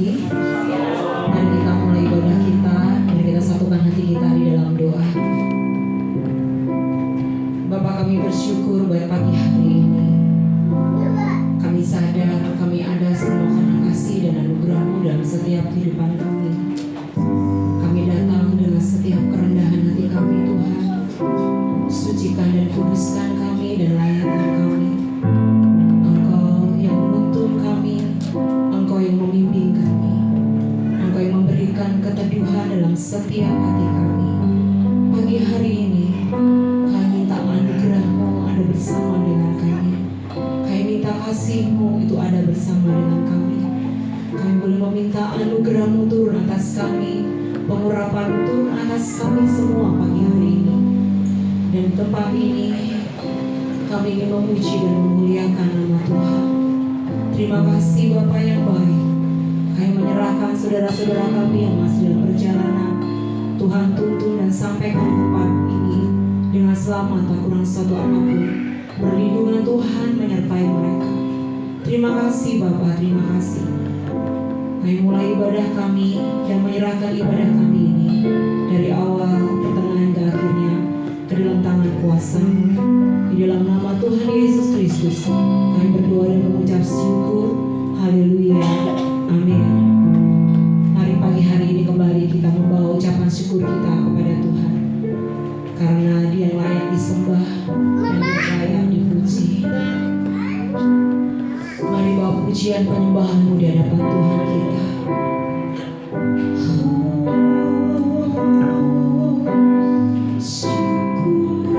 pagi. Mari kita mulai ibadah kita. Mari kita satukan hati kita di dalam doa. Bapa, kami bersyukur buat pagi hari ini. Kami sadar kami ada semua karena kasih dan anugerah-Mu dalam setiap kehidupan kami. Kami datang dengan setiap kerendahan hati kami, Tuhan. Sucikan dan kuduskan kami dan layakkan kami. Engkau yang menuntun kami, Engkau yang membimbing kami, Engkau yang memberikan keteduhan dalam setiap hati kami. Pagi hari ini kami minta anugerah-Mu ada bersama dengan kami. Kami minta kasih-Mu itu ada bersama dengan kami. Kami boleh meminta anugerah-Mu turun atas kami, pengurapan turun atas kami semua pagi hari ini. Dan tempat ini kami ingin memuji dan memuliakan nama Tuhan. Terima kasih Bapa yang baik. Kami menyerahkan saudara-saudara kami yang masih dalam perjalanan. Tuhan tuntun dan sampaikan tempat ini dengan selamat tak kurang satu apapun. Perlindungan Tuhan menyertai mereka. Terima kasih Bapa, terima kasih. Kami mulai ibadah kami dan menyerahkan ibadah kami ini dari awal, pertengahan ke akhirnya ke dalam tangan kuasa-Mu. Di dalam nama Tuhan Yesus Kristus kami berdoa dan mengucap syukur. Haleluya, amin. Mari pagi hari ini kembali kita membawa ucapan syukur kita kepada Tuhan, karena Dia layak disembah dan Dia layak dipuji. Mari bawa pujian penyembahan-Mu di hadapan Tuhan kita. Syukur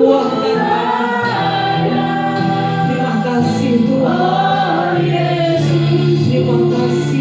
kuatkan kami. Terima kasih Tuhan. Terima kasih.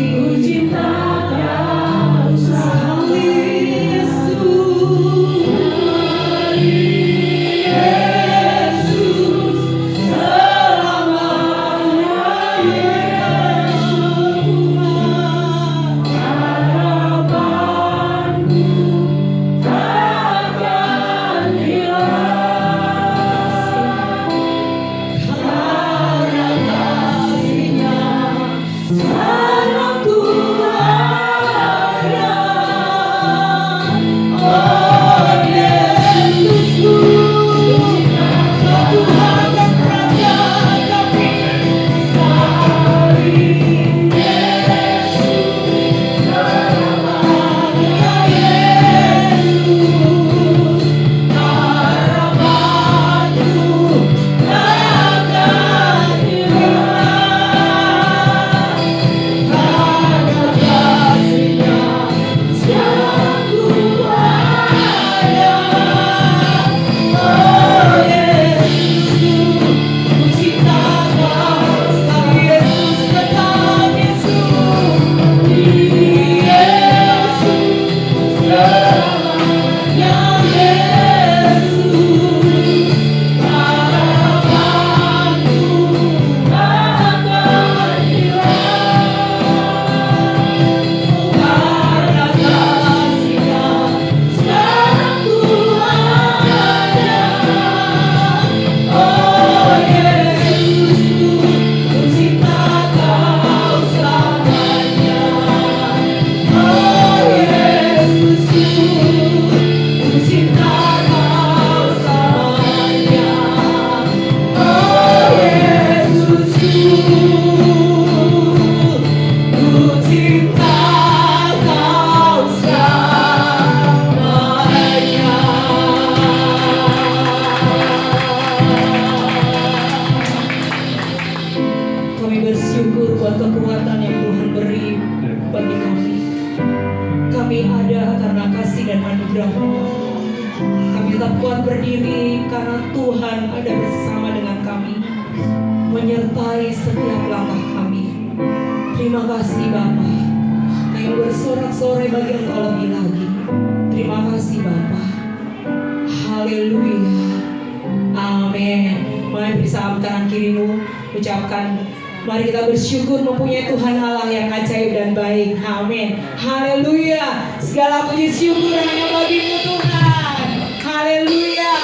Mari kita bersyukur mempunyai Tuhan Allah yang ajaib dan baik. Amin. Haleluya. Segala puji syukur hanya bagi-Mu Tuhan. Haleluya.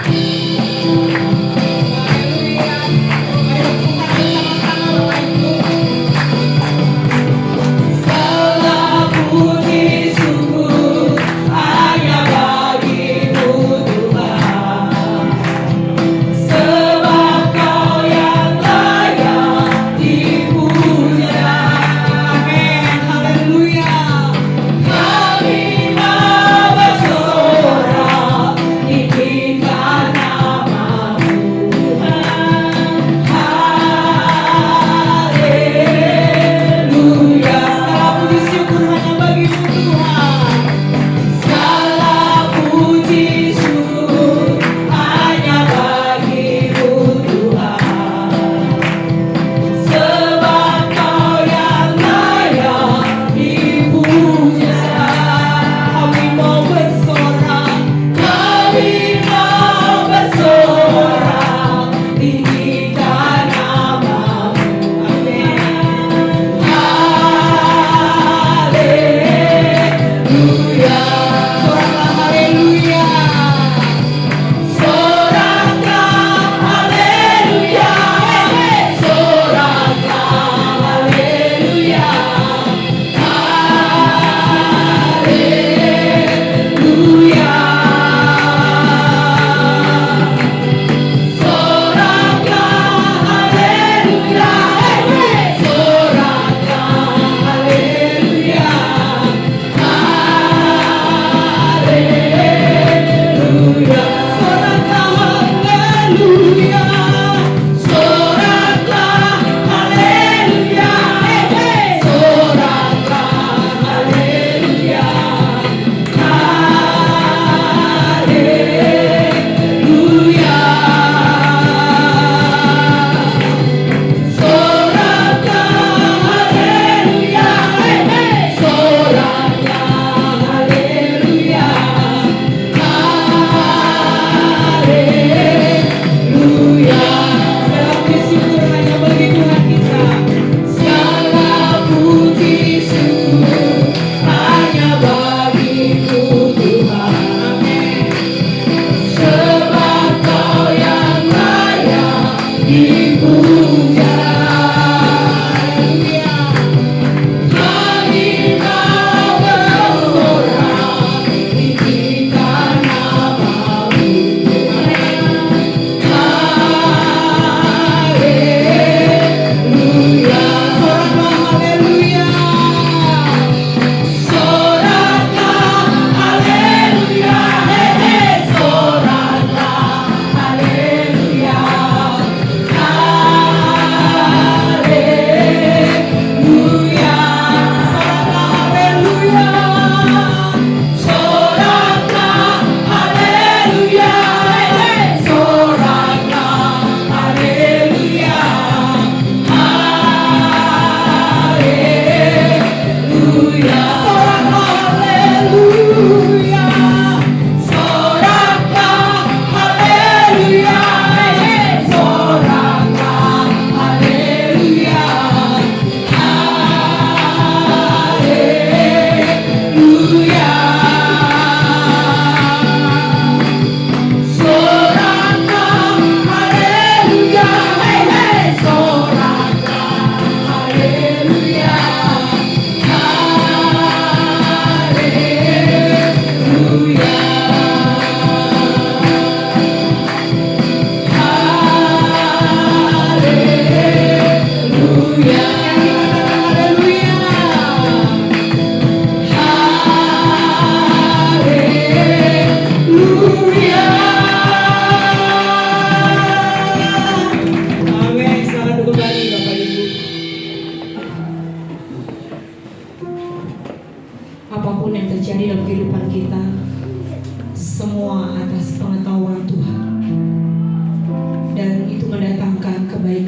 Haleluya. Mari kita bersama-sama Bapak Ibu. Segala puji syukur hanya bagi-Mu Tuhan. Sebab Kau yang layak dipuja. Amin. Haleluya. Kami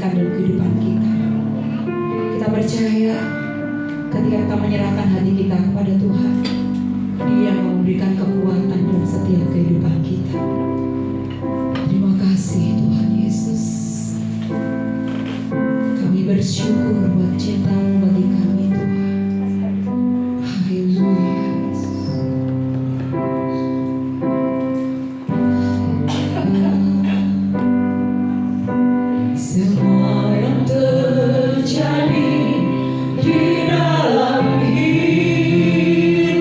kerjakan dalam kehidupan kita. Kita percaya ketika kita menyerahkan hati kita kepada Tuhan, Dia yang memberikan kekuatan dalam setiap kehidupan kita. Terima kasih Tuhan Yesus. Kami bersyukur buat cinta-Mu bagi kami Tuhan. Haleluya. Semua yang terjadi di dalam hidup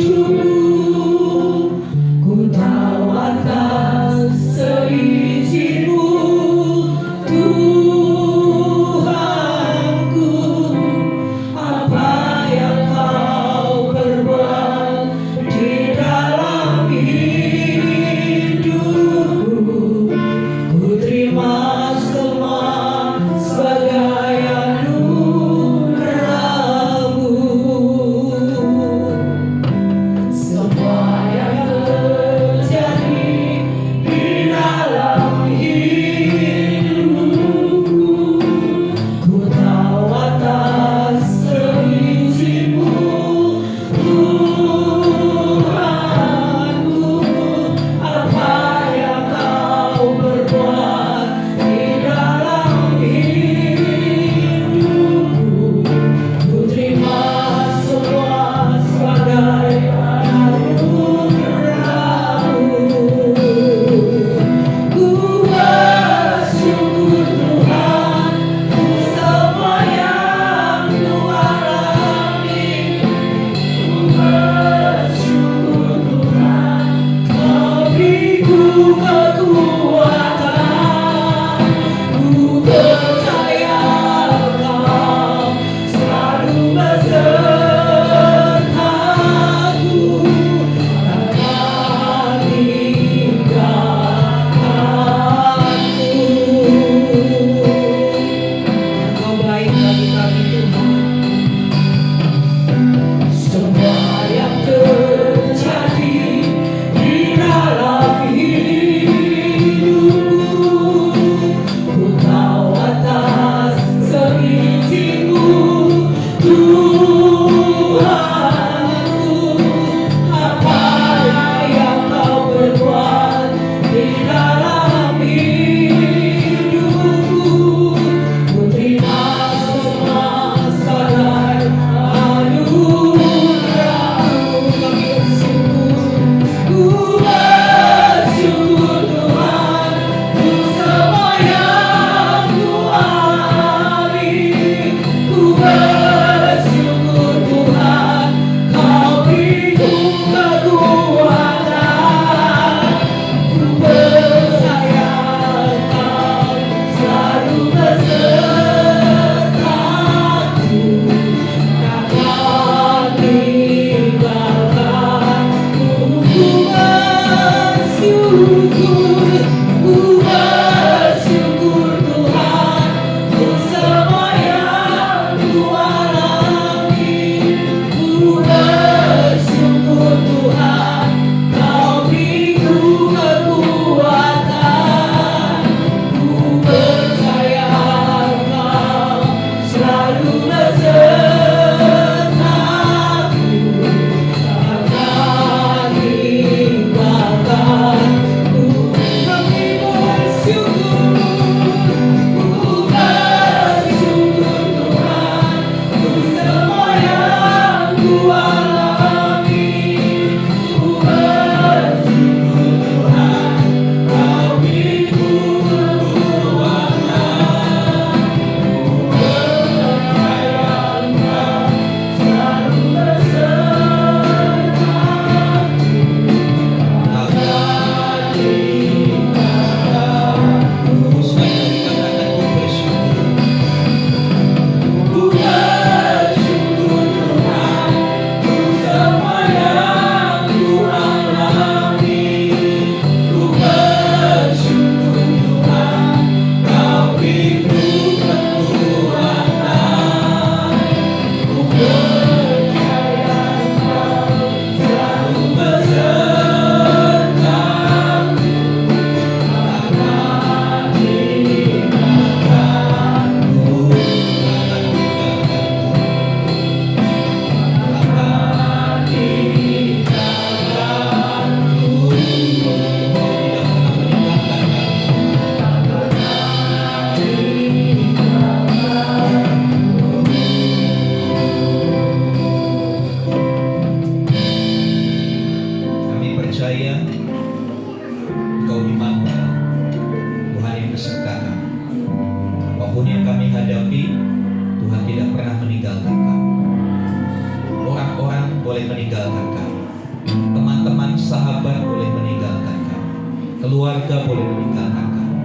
boleh meninggalkan kami, teman-teman sahabat boleh meninggalkan kami, keluarga boleh meninggalkan kami,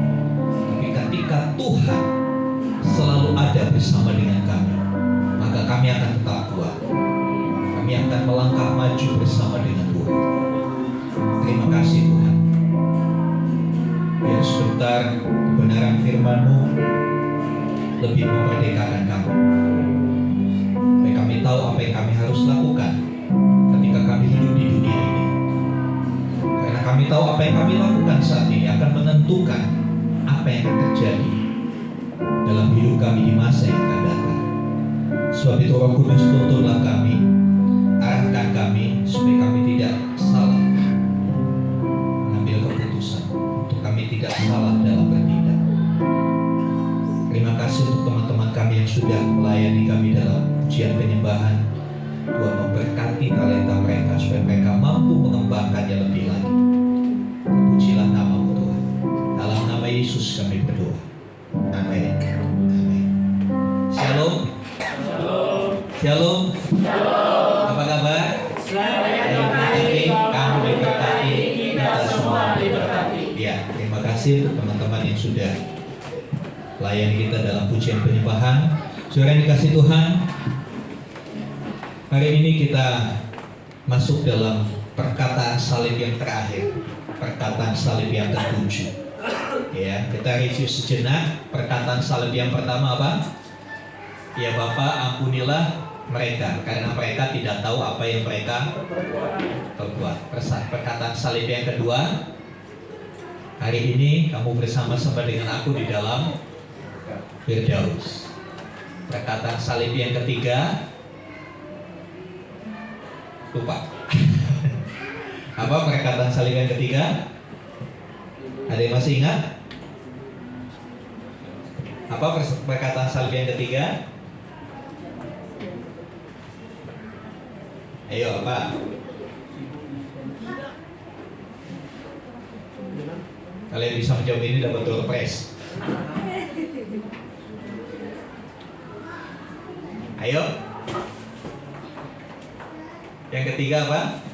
tapi ketika Tuhan selalu ada bersama dengan kami, maka kami akan tetap kuat. Kami akan melangkah maju bersama dengan Tuhan. Terima kasih Tuhan. Biar sebentar kebenaran firman-Mu lebih memerdekakan kami. Supaya kami tahu apa yang kami harus lakukan ketika kami hidup di dunia ini. Karena kami tahu apa yang kami lakukan saat ini akan menentukan apa yang akan terjadi dalam hidup kami di masa yang akan datang. Sebab itu Roh Kudus tuntunlah kami, arahkan kami supaya kami tidak salah mengambil keputusan, untuk kami tidak salah dalam bertindak. Terima kasih untuk teman-teman kami yang sudah melayani kami dalam pujian penyembahan. Tuhan memberkati talenta mereka supaya mereka mampu mengembangkannya lebih lagi. Pujilah nama-Mu Tuhan. Dalam nama Yesus kami berdoa. Amin. Amin. Shalom. Shalom. Apa kabar? Kamu diberkati, kita semua diberkati. Ya, terima kasih untuk teman-teman yang sudah layani kita dalam pujian penyembahan. Saudara yang dikasih Tuhan, hari ini kita masuk dalam perkataan salib yang terakhir, perkataan salib yang ke-7. Ya, kita review sejenak. Perkataan salib yang pertama apa? Ya Bapa, ampunilah mereka karena mereka tidak tahu apa yang mereka perbuat. Perkataan salib yang kedua, hari ini kamu bersama-sama dengan aku di dalam Firdaus. Perkataan salib yang ketiga, lupa. Apa perkataan salib yang ketiga? Ada yang masih ingat? Apa perkataan salib yang ketiga? Ayo apa? Kalian bisa menjawab ini dapat door prize. Ayo. Yang ketiga apa?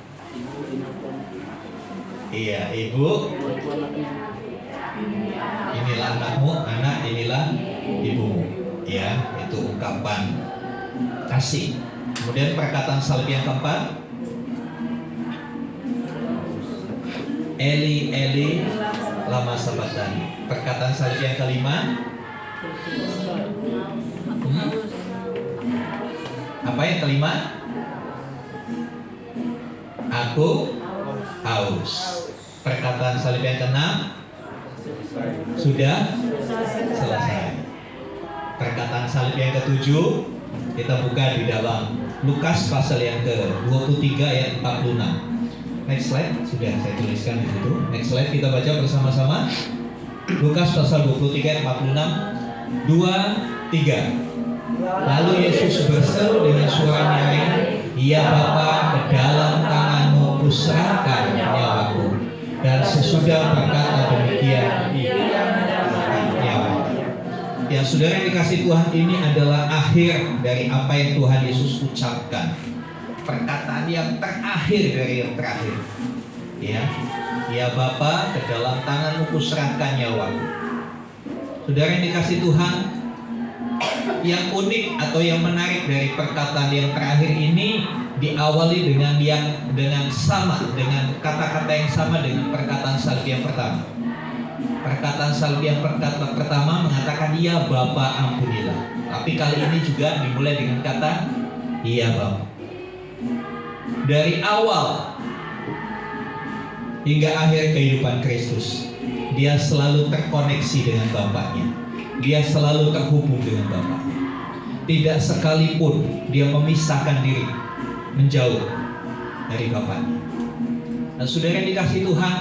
Iya, ibu. Inilah anakmu, anak inilah ibumu. Ya, itu ungkapan kasih. Kemudian perkataan salib yang keempat, Eli Eli lama sabachthani. Perkataan salib yang kelima, apa yang kelima? Aku haus. Perkataan salib yang keenam, sudah selesai. Perkataan salib yang ketujuh, kita buka di dalam Lukas pasal yang ke-23 ayat 46. Next slide, sudah saya tuliskan di situ. Next slide, kita baca bersama-sama. Lukas pasal 23 ayat 46. 2, 3. Lalu Yesus berseru dengan suara nyaring, "Ya Bapa, ke dalam tangan-Mu kuserahkan nyawaku." Dan sesudah berkata demikian, ya saudara yang dikasih Tuhan, ini adalah akhir dari apa yang Tuhan Yesus ucapkan. Perkataan yang terakhir dari yang terakhir. Ya Bapa, ke dalam tangan-Mu kuserahkan nyawaku. Saudara yang dikasih Tuhan, yang unik atau yang menarik dari perkataan yang terakhir ini diawali dengan kata-kata yang sama dengan perkataan salib yang pertama. Perkataan salib yang pertama mengatakan, "Ya Bapa, ampunilah." Tapi kali ini juga dimulai dengan kata, "Ya Bapa." Dari awal hingga akhir kehidupan Kristus, dia selalu terkoneksi dengan Bapaknya. Dia selalu terhubung dengan Bapaknya. Tidak sekalipun dia memisahkan diri, menjauh dari Bapaknya. Nah, saudara yang dikasih Tuhan,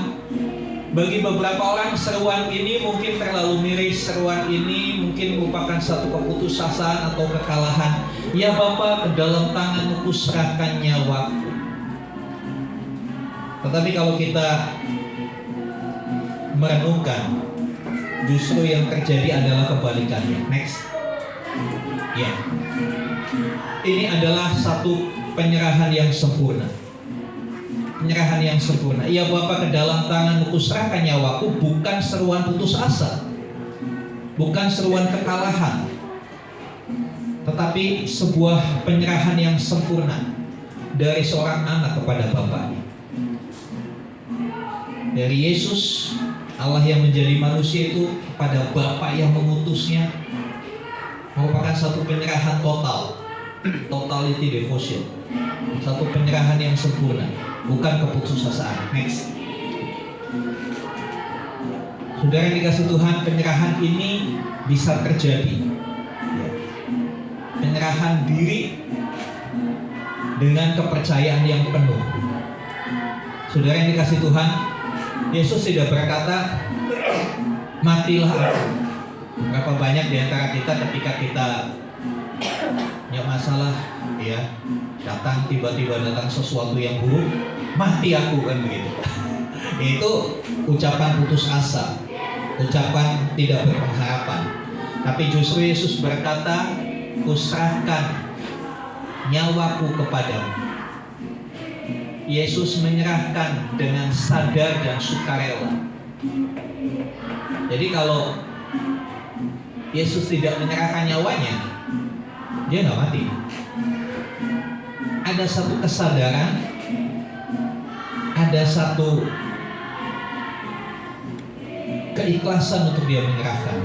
bagi beberapa orang seruan ini mungkin terlalu miris, seruan ini mungkin merupakan satu keputusasaan atau kekalahan. "Ya Bapa, ke dalam tangan-Mu kuserahkan nyawaku." Tetapi kalau kita merenungkan, justru yang terjadi adalah kebalikannya. Next. Ya. Ini adalah satu penyerahan yang sempurna. Penyerahan yang sempurna. Ya Bapa, ke dalam tangan-Mu kuserahkan nyawaku, bukan seruan putus asa, bukan seruan kekalahan, tetapi sebuah penyerahan yang sempurna dari seorang anak kepada Bapaknya. Dari Yesus, Allah yang menjadi manusia itu, pada Bapa yang mengutusnya, merupakan satu penyerahan total, totality devotion, satu penyerahan yang sempurna, bukan keputusasaan. Next. Saudara yang dikasih Tuhan, penyerahan ini bisa terjadi, penyerahan diri dengan kepercayaan yang penuh. Saudara yang dikasih Tuhan, Yesus tidak berkata, matilah aku. Berapa banyak di antara kita ketika kita punya masalah, ya, tiba-tiba datang sesuatu yang buruk, mati aku, kan begitu. Itu ucapan putus asa, ucapan tidak berpengharapan. Tapi justru Yesus berkata, kuserahkan nyawaku kepadamu. Yesus menyerahkan dengan sadar dan sukarela. Jadi kalau Yesus tidak menyerahkan nyawanya, dia nggak mati. Ada satu kesadaran, ada satu keikhlasan untuk dia menyerahkan.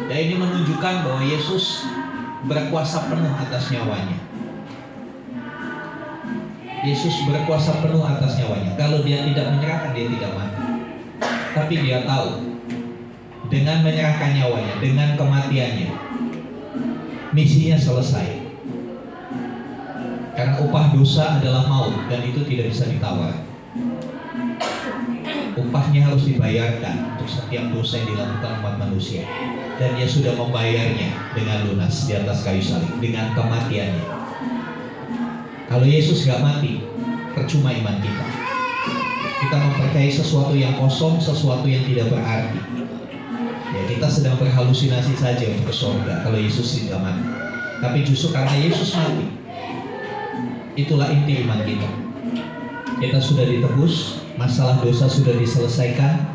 Dan ini menunjukkan bahwa Yesus berkuasa penuh atas nyawanya. Yesus berkuasa penuh atas nyawanya. Kalau dia tidak menyerahkan, dia tidak mati. Tapi dia tahu, dengan menyerahkan nyawanya, dengan kematiannya, misinya selesai. Karena upah dosa adalah maut, dan itu tidak bisa ditawar. Upahnya harus dibayarkan untuk setiap dosa yang dilakukan umat manusia. Dan dia sudah membayarnya dengan lunas di atas kayu salib, dengan kematiannya. Kalau Yesus gak mati, percuma iman kita. Kita mempercayai sesuatu yang kosong, sesuatu yang tidak berarti. Ya, kita sedang berhalusinasi saja untuk ke surga kalau Yesus tidak mati. Tapi justru karena Yesus mati, itulah inti iman kita. Kita sudah ditebus, masalah dosa sudah diselesaikan,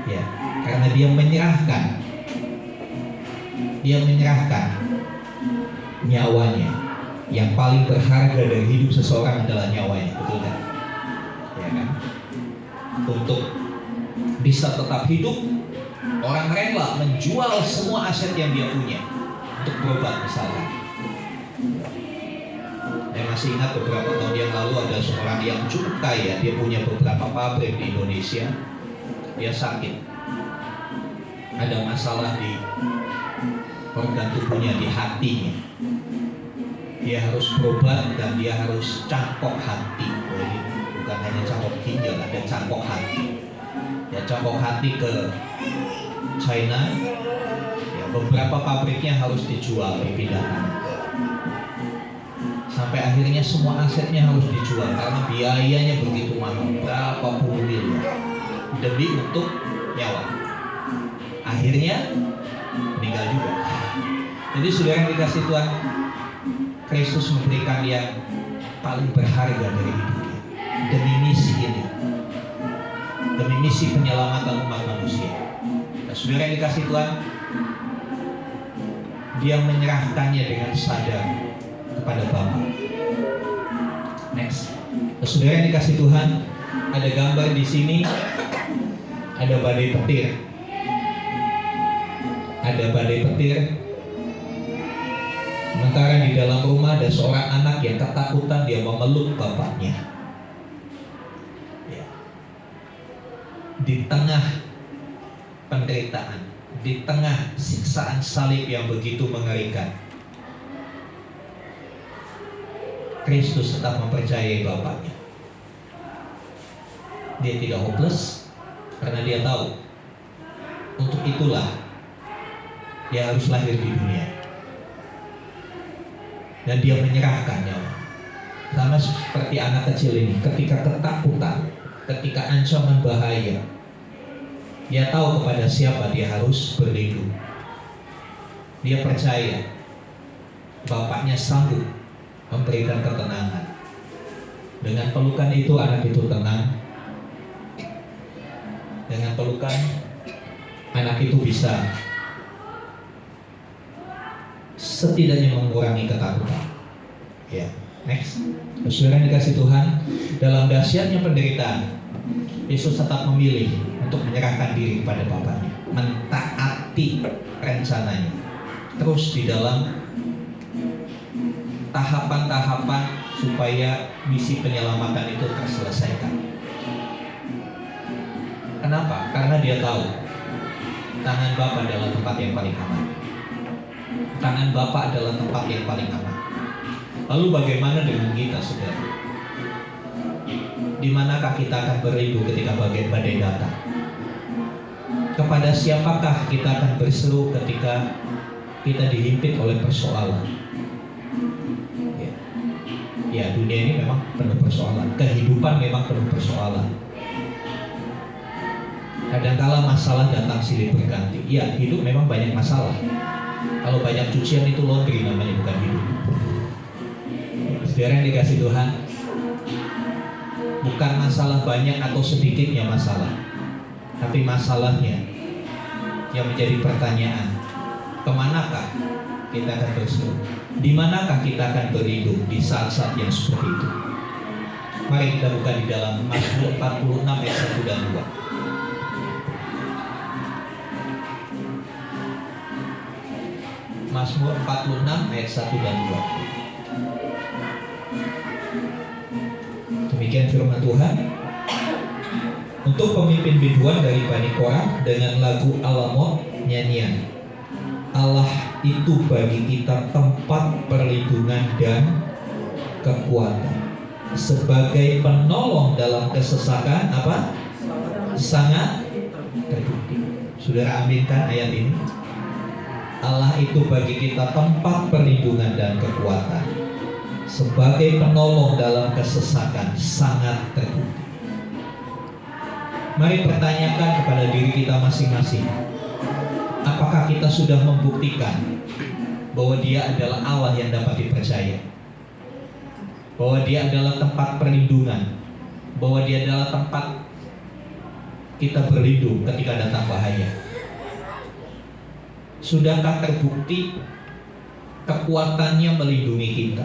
ya, karena Dia menyerahkan nyawanya. Yang paling berharga dari hidup seseorang adalah nyawanya, betul kan? Ya kan? Untuk bisa tetap hidup, orang rela menjual semua aset yang dia punya untuk berobat misalnya. Saya masih ingat beberapa tahun yang lalu ada seorang yang cukup kaya, dia punya beberapa pabrik di Indonesia. Dia sakit, ada masalah di organ tubuhnya, di hatinya. Dia harus berobat dan dia harus cangkok hati. Jadi bukan hanya cangkok ginjal, ada cangkok hati. Ya, cangkok hati ke China. Ya, beberapa pabriknya harus dijual, dipindahkan. Sampai akhirnya semua asetnya harus dijual karena biayanya begitu mahal, berapa puluh miliar demi untuk nyawa. Akhirnya meninggal juga. Jadi saudara yang dikasih Tuhan, Kristus memberikan yang paling berharga dari hidupnya demi misi ini, demi misi penyelamatan umat manusia. Nah, saudara yang dikasih Tuhan, Dia menyerahkannya dengan sadar kepada Bapa. Next, nah, saudara yang dikasih Tuhan, ada gambar di sini, ada badai petir, Sementara di dalam rumah ada seorang anak yang ketakutan, dia memeluk bapaknya. Ya. Di tengah penderitaan, di tengah siksaan salib yang begitu mengerikan, Kristus tetap mempercayai bapaknya. Dia tidak hopeless karena dia tahu untuk itulah dia harus lahir di dunia. Dan dia menyerahkan nyawa. Sama seperti anak kecil ini, ketika ketakutan, ketika ancaman bahaya, dia tahu kepada siapa dia harus berlindung. Dia percaya bapaknya sanggup memberikan ketenangan. Dengan pelukan itu anak itu tenang. Dengan pelukan anak itu bisa setidaknya mengurangi ketakutan. Ya, next. Saudara yang dikasih Tuhan, dalam dahsyatnya penderitaan, Yesus tetap memilih untuk menyerahkan diri kepada Bapaknya, mentaati rencananya, terus di dalam tahapan-tahapan supaya misi penyelamatan itu terselesaikan. Kenapa? Karena dia tahu tangan Bapa adalah tempat yang paling aman. Tangan Bapa adalah tempat yang paling aman. Lalu bagaimana dengan kita, saudara? Di manakah kita akan berlindung ketika badai datang? Kepada siapakah kita akan berseru ketika kita dihimpit oleh persoalan? Ya, dunia ini memang penuh persoalan. Kehidupan memang penuh persoalan. Kadangkala masalah datang silih berganti. Ya, hidup memang banyak masalah. Kalau banyak cucian itu laundry namanya, bukan hidup. Saudara yang dikasih Tuhan, bukan masalah banyak atau sedikitnya masalah, tapi masalahnya yang menjadi pertanyaan, kemanakah kita akan berseru? Di manakah kita akan berlindung di saat-saat yang seperti itu? Mari kita buka di dalam Mazmur 46 ayat 1 dan 2. Mazmur 46 ayat 1 dan 2. Demikian firman Tuhan. Untuk pemimpin biduan dari Bani Korah dengan lagu Alamot nyanyian, Allah itu bagi kita tempat perlindungan dan kekuatan, sebagai penolong dalam kesesakan apa? Sangat terbukti. Saudara aminkan ayat ini. Allah itu bagi kita tempat perlindungan dan kekuatan, sebagai penolong dalam kesesakan sangat terbukti. Mari pertanyakan kepada diri kita masing-masing, apakah kita sudah membuktikan bahwa Dia adalah Allah yang dapat dipercaya, bahwa Dia adalah tempat perlindungan, bahwa Dia adalah tempat kita berlindung ketika datang bahaya? Sudahkah terbukti kekuatannya melindungi kita?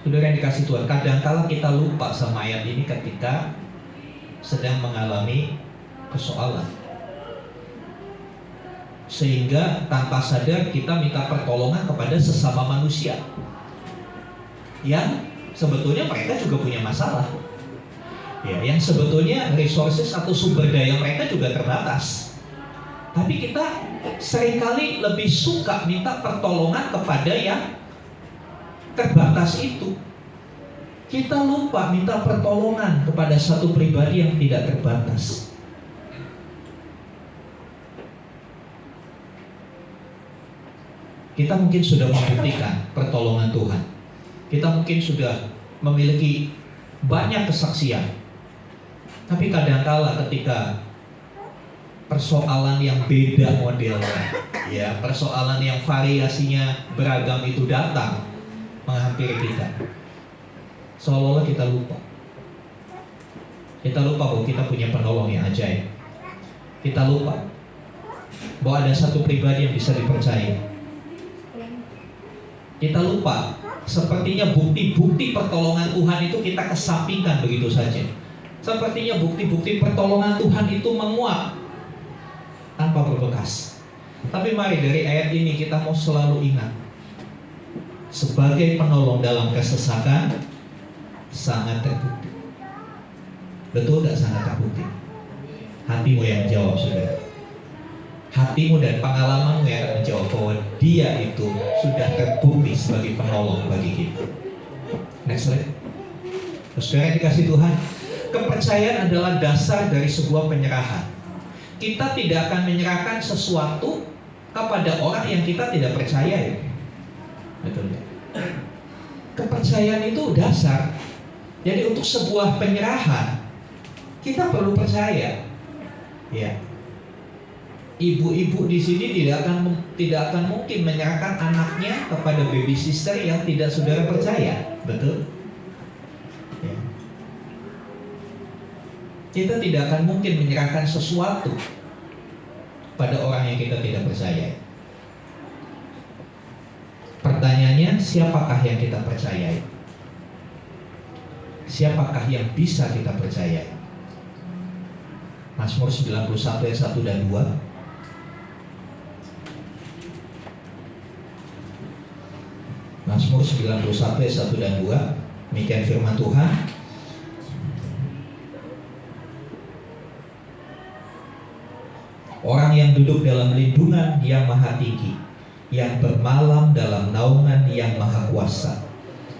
Saudara yang dikasih Tuhan, kadangkala kita lupa sama ayat ini ketika sedang mengalami persoalan, sehingga tanpa sadar kita minta pertolongan kepada sesama manusia yang sebetulnya mereka juga punya masalah, ya, yang sebetulnya resources atau sumber daya mereka juga terbatas. Tapi kita seringkali lebih suka minta pertolongan kepada yang terbatas itu. Kita lupa minta pertolongan kepada satu pribadi yang tidak terbatas. Kita mungkin sudah membuktikan pertolongan Tuhan. Kita mungkin sudah memiliki banyak kesaksian. Tapi kadangkala ketika persoalan yang beda modelnya, ya, persoalan yang variasinya beragam itu datang menghampiri kita, seolah-olah kita lupa. Kita lupa bahwa kita punya penolong yang ajaib. Kita lupa bahwa ada satu pribadi yang bisa dipercaya. Kita lupa, sepertinya bukti-bukti pertolongan Tuhan itu kita kesampingkan begitu saja. Sepertinya bukti-bukti pertolongan Tuhan itu menguap tanpa berbekas. Tapi mari dari ayat ini kita mau selalu ingat, sebagai penolong dalam kesesakan sangat terbukti. Betul gak sangat terbukti? Hatimu yang jawab, saudara. Hatimu dan pengalamanmu yang akan menjawab bahwa Dia itu sudah terbukti sebagai penolong bagi kita. Next slide. Saudara yang dikasih Tuhan, kepercayaan adalah dasar dari sebuah penyerahan. Kita tidak akan menyerahkan sesuatu kepada orang yang kita tidak percaya. Betul ya? Kepercayaan itu dasar. Jadi untuk sebuah penyerahan kita perlu percaya. Ya. Ibu-ibu di sini tidak akan mungkin menyerahkan anaknya kepada baby sister yang tidak saudara percaya, betul? Ya. Kita tidak akan mungkin menyerahkan sesuatu pada orang yang kita tidak percaya. Pertanyaannya, siapakah yang kita percayai? Siapakah yang bisa kita percayai? Mazmur 91 ayat 1 dan 2. Mazmur 91 ayat 1 dan 2. Demikian firman Tuhan. Orang yang duduk dalam lindungan yang maha tinggi, yang bermalam dalam naungan yang maha kuasa,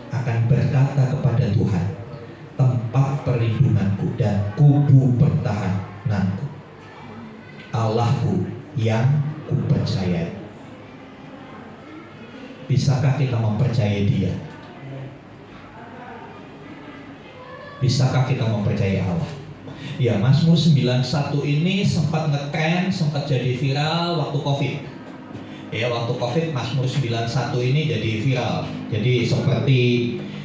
akan berkata kepada Tuhan, tempat perlindunganku dan kubu pertahananku, Allahku yang kupercayai. Bisakah kita mempercayai Dia? Bisakah kita mempercayai Allah? Ya, Mazmur 91 ini sempat ngetren, sempat jadi viral waktu Covid. Ya, waktu Covid Mazmur 91 ini jadi viral. Jadi seperti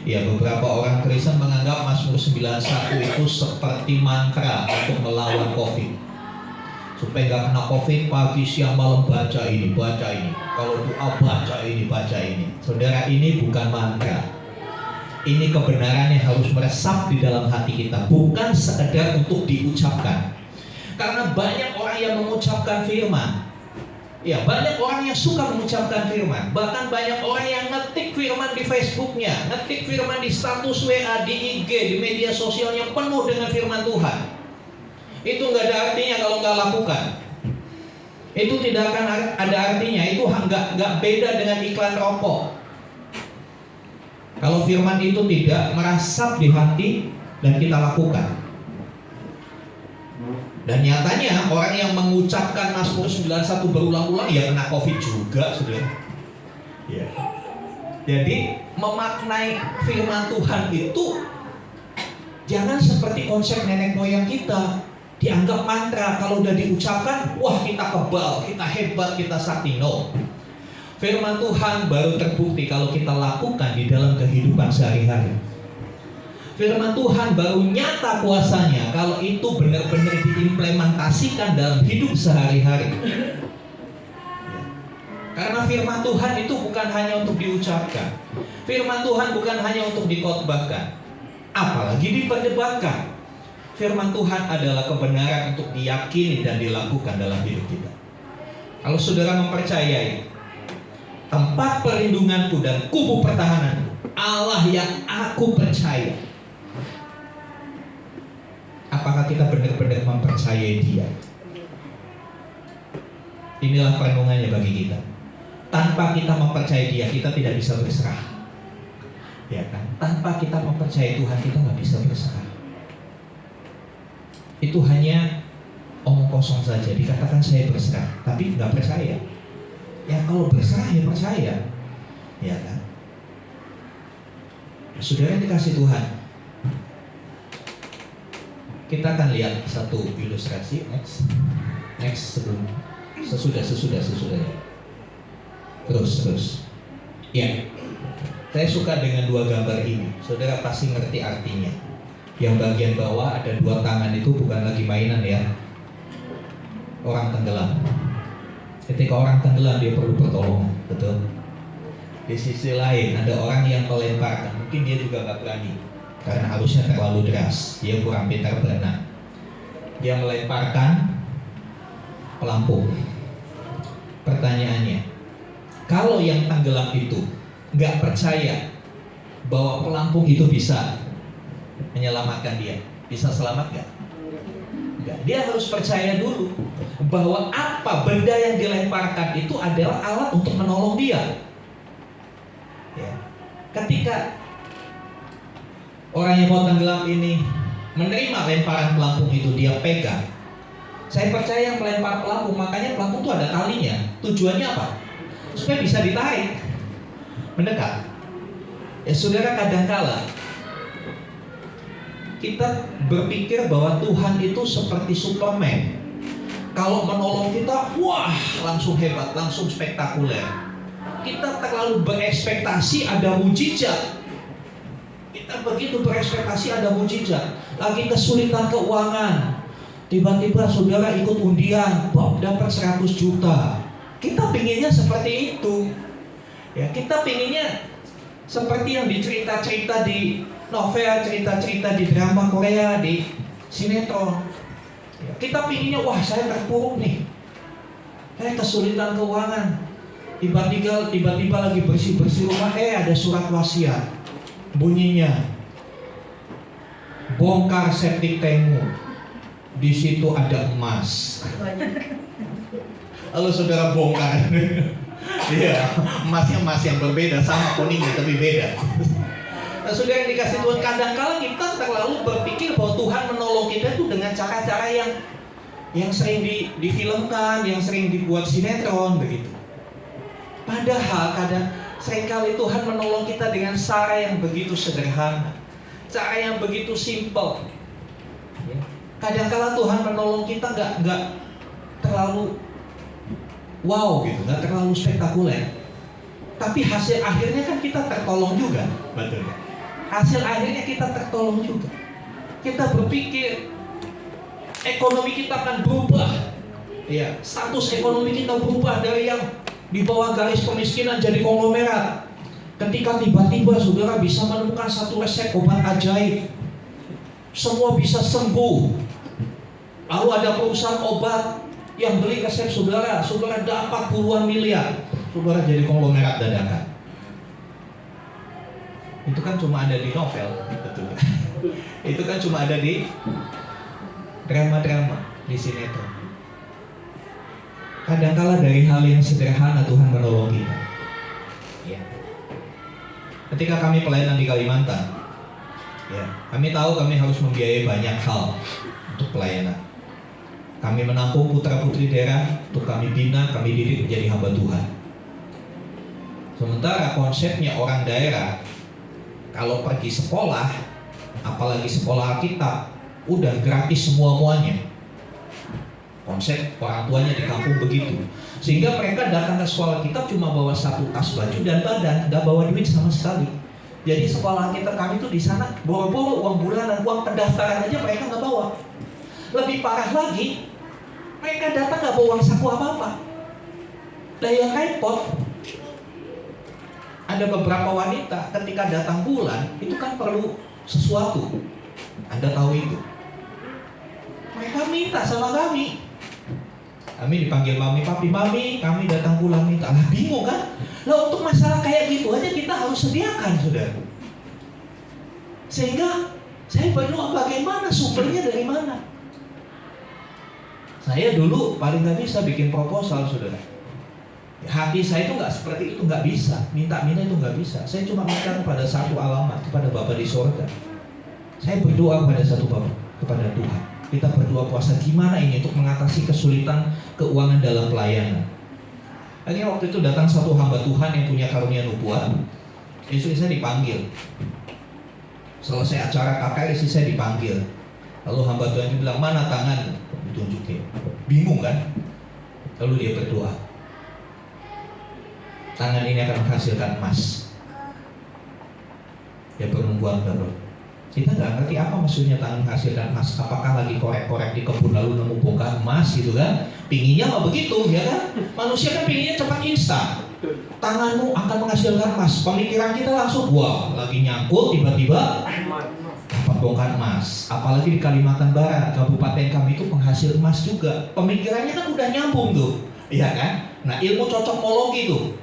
ya beberapa orang Kristen menganggap Mazmur 91 itu seperti mantra untuk melawan Covid. Supaya nggak kena Covid, pagi siang malam baca ini, baca ini. Kalau doa baca ini, baca ini. Saudara, ini bukan mantra. Ini kebenaran yang harus meresap di dalam hati kita, bukan sekedar untuk diucapkan. Karena banyak orang yang mengucapkan firman. Ya, banyak orang yang suka mengucapkan firman. Bahkan banyak orang yang ngetik firman di Facebooknya, ngetik firman di status WA, di IG, di media sosial yang penuh dengan firman Tuhan. Itu nggak ada artinya kalau nggak lakukan. Itu tidak akan ada artinya. Itu nggak beda dengan iklan rokok. Kalau firman itu tidak merasap di hati dan kita lakukan. Dan nyatanya orang yang mengucapkan Mazmur 91 berulang-ulang ya kena Covid juga, saudara. Ya. Jadi memaknai firman Tuhan itu jangan seperti konsep nenek moyang kita. Dianggap mantra, kalau udah diucapkan, wah kita kebal, kita hebat, kita sakti. No. Firman Tuhan baru terbukti kalau kita lakukan di dalam kehidupan sehari-hari. Firman Tuhan baru nyata kuasanya kalau itu benar-benar diimplementasikan dalam hidup sehari-hari. Karena firman Tuhan itu bukan hanya untuk diucapkan. Firman Tuhan bukan hanya untuk dikhotbahkan, apalagi diperdebatkan. Firman Tuhan adalah kebenaran untuk diyakini dan dilakukan dalam hidup kita. Kalau saudara mempercayai tempat perlindunganku dan kubu pertahananku, Allah yang aku percaya, apakah kita benar-benar mempercayai Dia? Inilah perenungannya bagi kita. Tanpa kita mempercayai Dia, kita tidak bisa berserah. Ya kan? Tanpa kita mempercayai Tuhan, kita nggak bisa berserah. Itu hanya omong kosong saja. Dikatakan saya berserah, tapi nggak percaya. Ya kalau berserah ya percaya, ya kan? Saudara yang dikasih Tuhan, kita akan lihat satu ilustrasi. Next sesudah. Terus. Ya, saya suka dengan dua gambar ini. Saudara pasti ngerti artinya. Yang bagian bawah ada dua tangan itu bukan lagi mainan ya. Orang tenggelam. Ketika orang tenggelam dia perlu pertolongan, betul. Di sisi lain ada orang yang melemparkan. Mungkin dia juga gak berani karena arusnya terlalu deras. Dia kurang pintar berenang. Dia melemparkan pelampung. Pertanyaannya, kalau yang tenggelam itu gak percaya bahwa pelampung itu bisa menyelamatkan dia, bisa selamat gak? Enggak. Dia harus percaya dulu bahwa apa benda yang dilemparkan itu adalah alat untuk menolong dia. Ya. Ketika orang yang mau tenggelam ini menerima lemparan pelampung itu, dia pegang. Saya percaya yang melempar pelampung, makanya pelampung itu ada talinya. Tujuannya apa? Supaya bisa ditarik, mendekat. Ya saudara, kadangkala kita berpikir bahwa Tuhan itu seperti Superman. Kalau menolong kita, wah langsung hebat, langsung spektakuler. Kita terlalu berekspektasi ada mujizat. Kita begitu berekspektasi ada mujizat. Lagi kesulitan keuangan, tiba-tiba saudara ikut undian, Bob dapat 100 juta. Kita pinginnya seperti itu. Ya, kita pinginnya seperti yang dicerita-cerita di novel, cerita-cerita di drama Korea, di sinetron. Ya, kita pinginnya, wah saya terpuruk nih, saya kesulitan keuangan. Tiba-tiba lagi bersih-bersih rumah, ada surat wasiat. Bunyinya, bongkar septic tankmu, di situ ada emas. Lalu saudara bongkar. Iya, emasnya emas yang berbeda, sama kuningnya tapi beda. Nah, saudara yang dikasih Tuhan, kadang-kala kita terlalu berpikir bahwa Tuhan menolong kita itu dengan cara-cara yang sering difilmkan, yang sering dibuat sinetron begitu. Padahal seringkali Tuhan menolong kita dengan cara yang begitu sederhana, cara yang begitu simple. Kadang-kala Tuhan menolong kita nggak terlalu wow gitu, nggak terlalu spektakuler. Tapi hasil akhirnya kan kita tertolong juga, betul. Hasil akhirnya kita tertolong juga. Kita berpikir ekonomi kita akan berubah, ya, status ekonomi kita berubah dari yang di bawah garis kemiskinan jadi konglomerat. Ketika tiba-tiba saudara bisa menemukan satu resep obat ajaib, semua bisa sembuh. Lalu ada perusahaan obat yang beli resep saudara dapat puluhan miliar, saudara jadi konglomerat dadakan. Itu kan cuma ada di novel, betul. Itu kan cuma ada di drama-drama, di sinetron. Kadang-kala dari hal yang sederhana Tuhan menolong kita. Ya. Ketika kami pelayanan di Kalimantan, ya, kami tahu kami harus membiayai banyak hal untuk pelayanan. Kami menampung putra-putri daerah untuk kami bina, kami didik menjadi hamba Tuhan. Sementara konsepnya orang daerah, kalau pergi sekolah, apalagi sekolah Alkitab, udah gratis semua-muanya. Konsep orang tuanya di kampung begitu. Sehingga mereka datang ke sekolah Alkitab cuma bawa satu tas baju dan badan, nggak bawa duit sama sekali. Jadi sekolah Alkitab kami tuh di sana boro-boro uang bulanan, uang pendaftaran aja mereka nggak bawa. Lebih parah lagi, mereka datang nggak bawa uang saku apa-apa. Dan yang repot, ada beberapa wanita ketika datang bulan itu kan perlu sesuatu. Anda tahu itu? Mereka minta sama kami. Kami dipanggil mami, papi, mami, kami datang bulan minta. Lah bingung kan? Lah untuk masalah kayak gitu aja kita harus sediakan, saudara. Sehingga saya berdoa bagaimana sumbernya dari mana? Saya dulu paling nggak bisa bikin proposal, saudara. Hati saya itu nggak seperti itu, nggak bisa. Minta-minta itu nggak bisa. Saya cuma minta kepada satu alamat, kepada Bapa di sorga. Saya berdoa kepada satu Bapa, kepada Tuhan. Kita berdoa puasa gimana ini untuk mengatasi kesulitan keuangan dalam pelayanan. Akhirnya waktu itu datang satu hamba Tuhan yang punya karunia nubuat. Istri saya dipanggil. Selesai acara KKR, istri saya dipanggil. Lalu hamba Tuhan itu bilang, mana tangan? Ditunjukin. Bingung kan? Lalu dia berdoa. Tangan ini akan menghasilkan emas. Ya perempuan baru. Kita nggak ngerti apa maksudnya tangan menghasilkan emas. Apakah lagi korek-korek di kebun lalu nemu bongkar emas gitu kan? Pinginnya nggak begitu, ya kan? Manusia kan pinginnya cepat instan. Tanganmu akan menghasilkan emas. Pemikiran kita langsung, wah lagi nyangkut tiba-tiba dapat bongkar emas. Apalagi di Kalimantan Barat, kabupaten kami itu penghasil emas juga. Pemikirannya kan udah nyambung tuh, iya kan? Nah ilmu cocokmologi tuh,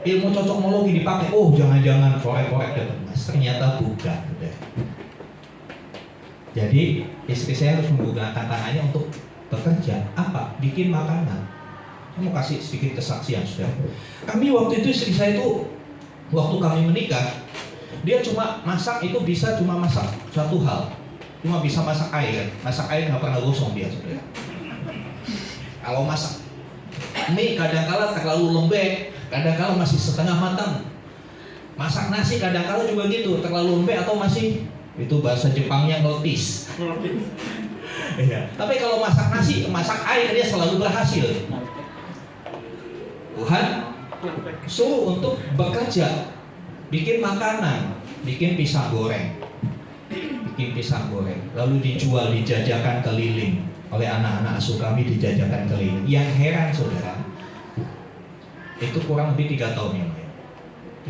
ilmu cocokmologi dipakai. Oh jangan-jangan korek-korek dapat emas. Ternyata bukan. Jadi istri saya harus menggunakan tangannya untuk bekerja. Apa? Bikin makanan. Saya mau kasih sedikit kesaksian, saudara. Kami waktu itu istri saya itu waktu kami menikah, dia cuma masak itu bisa cuma masak satu hal, cuma bisa masak air. Masak air nggak pernah gosong dia, saudara. Kalau masak mie kadang-kala terlalu lembek, kadang-kala masih setengah matang. Masak nasi kadang-kala juga gitu, terlalu lembek atau masih itu bahasa Jepangnya ngeltis. Ya. Tapi kalau masak nasi, masak air dia selalu berhasil. Tuhan suruh untuk bekerja, bikin makanan, bikin pisang goreng, lalu dijual, dijajakan keliling oleh anak-anak asuh kami, dijajakan keliling. Yang heran saudara, itu kurang lebih 3 tahun yang lalu,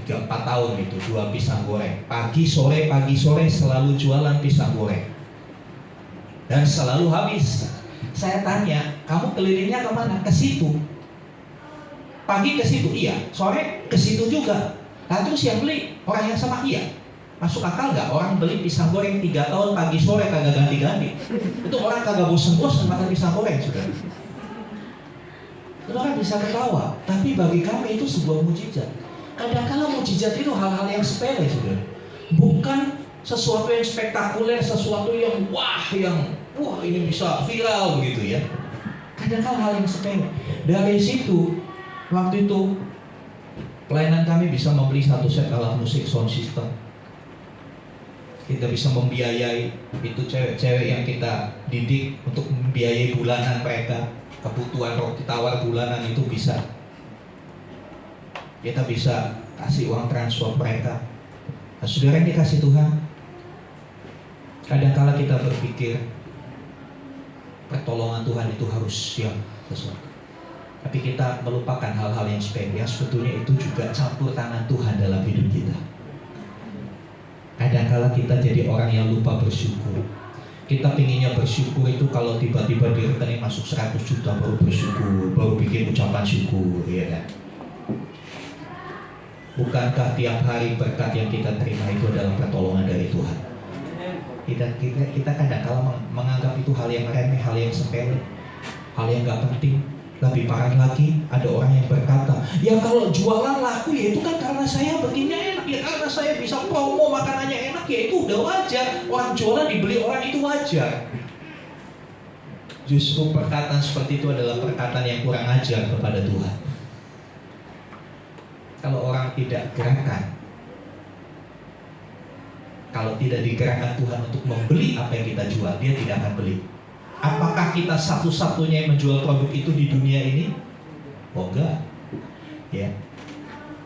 3-4 tahun itu jual pisang goreng, pagi sore selalu jualan pisang goreng, dan selalu habis. Saya tanya, kamu kelilingnya kemana? Ke situ. Pagi ke situ, iya. Sore ke situ juga. Nah terus yang beli orang yang sama, iya. Masuk akal gak orang beli pisang goreng 3 tahun pagi sore kagak ganti-ganti? Itu orang kagak bosen-bosen makan pisang goreng, saudara. Itu orang bisa ketawa, tapi bagi kami itu sebuah mujizat. Kadang-kala mujizat itu hal-hal yang sepele, saudara. Bukan sesuatu yang spektakuler, sesuatu yang wah ini bisa viral begitu ya. Kadang-kala hal yang sepele. Dari situ, waktu itu pelayanan kami bisa membeli 1 set alat musik sound system. Kita bisa membiayai itu cewek-cewek yang kita didik untuk membiayai bulanan mereka, kebutuhan roti tawar bulanan itu bisa. Kita bisa kasih uang transport mereka. Nah, saudara yang dikasih Tuhan, kadang-kala kita berpikir pertolongan Tuhan itu harus yang sesuatu. Tapi kita melupakan hal-hal yang sepele, yang sebetulnya itu juga campur tangan Tuhan dalam hidup kita. Kadang-kala kita jadi orang yang lupa bersyukur. Kita pinginnya bersyukur itu kalau tiba-tiba di rekening masuk 100 juta baru bersyukur, baru bikin ucapan syukur, ya kan? Bukankah tiap hari berkat yang kita terima itu adalah pertolongan dari Tuhan? Kita kadang-kala menganggap itu hal yang remeh, hal yang sepele, hal yang gak penting. Lebih parah lagi, ada orang yang berkata, ya kalau jualan laku ya itu kan karena saya bikinnya enak, ya karena saya bisa promo makanannya enak, ya itu udah wajar. Orang jualan dibeli orang itu wajar. Justru perkataan seperti itu adalah perkataan yang kurang ajar kepada Tuhan. Kalau orang tidak gerakkan, kalau tidak digerakkan Tuhan untuk membeli apa yang kita jual, dia tidak akan beli. Apakah kita satu-satunya yang menjual produk itu di dunia ini? Oh enggak. Ya.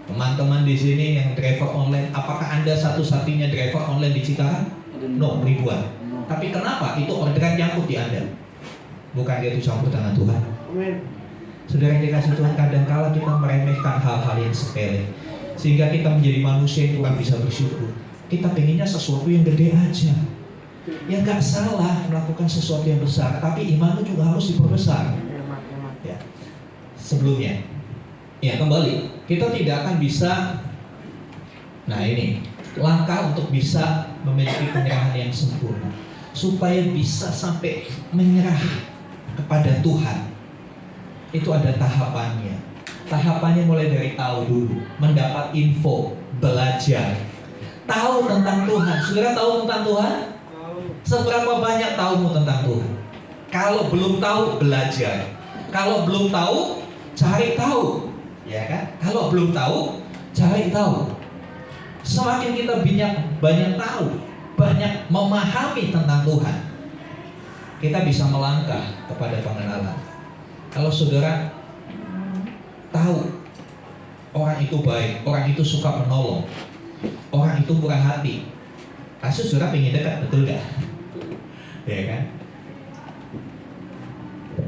Teman-teman di sini yang driver online, apakah Anda satu-satunya driver online di Cikarang? No, ribuan. Tapi kenapa itu orderan nyangkut di Anda? Bukan dia itu campur tangan Tuhan. Saudara yang dikasih Tuhan, kadang-kala kita meremehkan hal-hal yang sepele, sehingga kita menjadi manusia yang kurang bisa bersyukur. Kita pengennya sesuatu yang gede aja. Ya nggak salah melakukan sesuatu yang besar, tapi iman itu juga harus diperbesar. Ya. Sebelumnya, ya kembali, kita tidak akan bisa. Nah ini langkah untuk bisa memiliki penyerahan yang sempurna, supaya bisa sampai menyerah kepada Tuhan. Itu ada tahapannya. Tahapannya mulai dari tahu dulu, mendapat info, belajar, tahu tentang Tuhan. Saudara tahu tentang Tuhan? Seberapa banyak tahumu tentang Tuhan? Kalau belum tahu, belajar. Kalau belum tahu, cari tahu. Ya kan? Kalau belum tahu, cari tahu. Semakin kita banyak tahu, banyak memahami tentang Tuhan, kita bisa melangkah kepada pengenalan. Kalau saudara tahu orang itu baik, orang itu suka menolong, orang itu murah hati, pasti saudara pengen dekat, betul gak? Ya kan?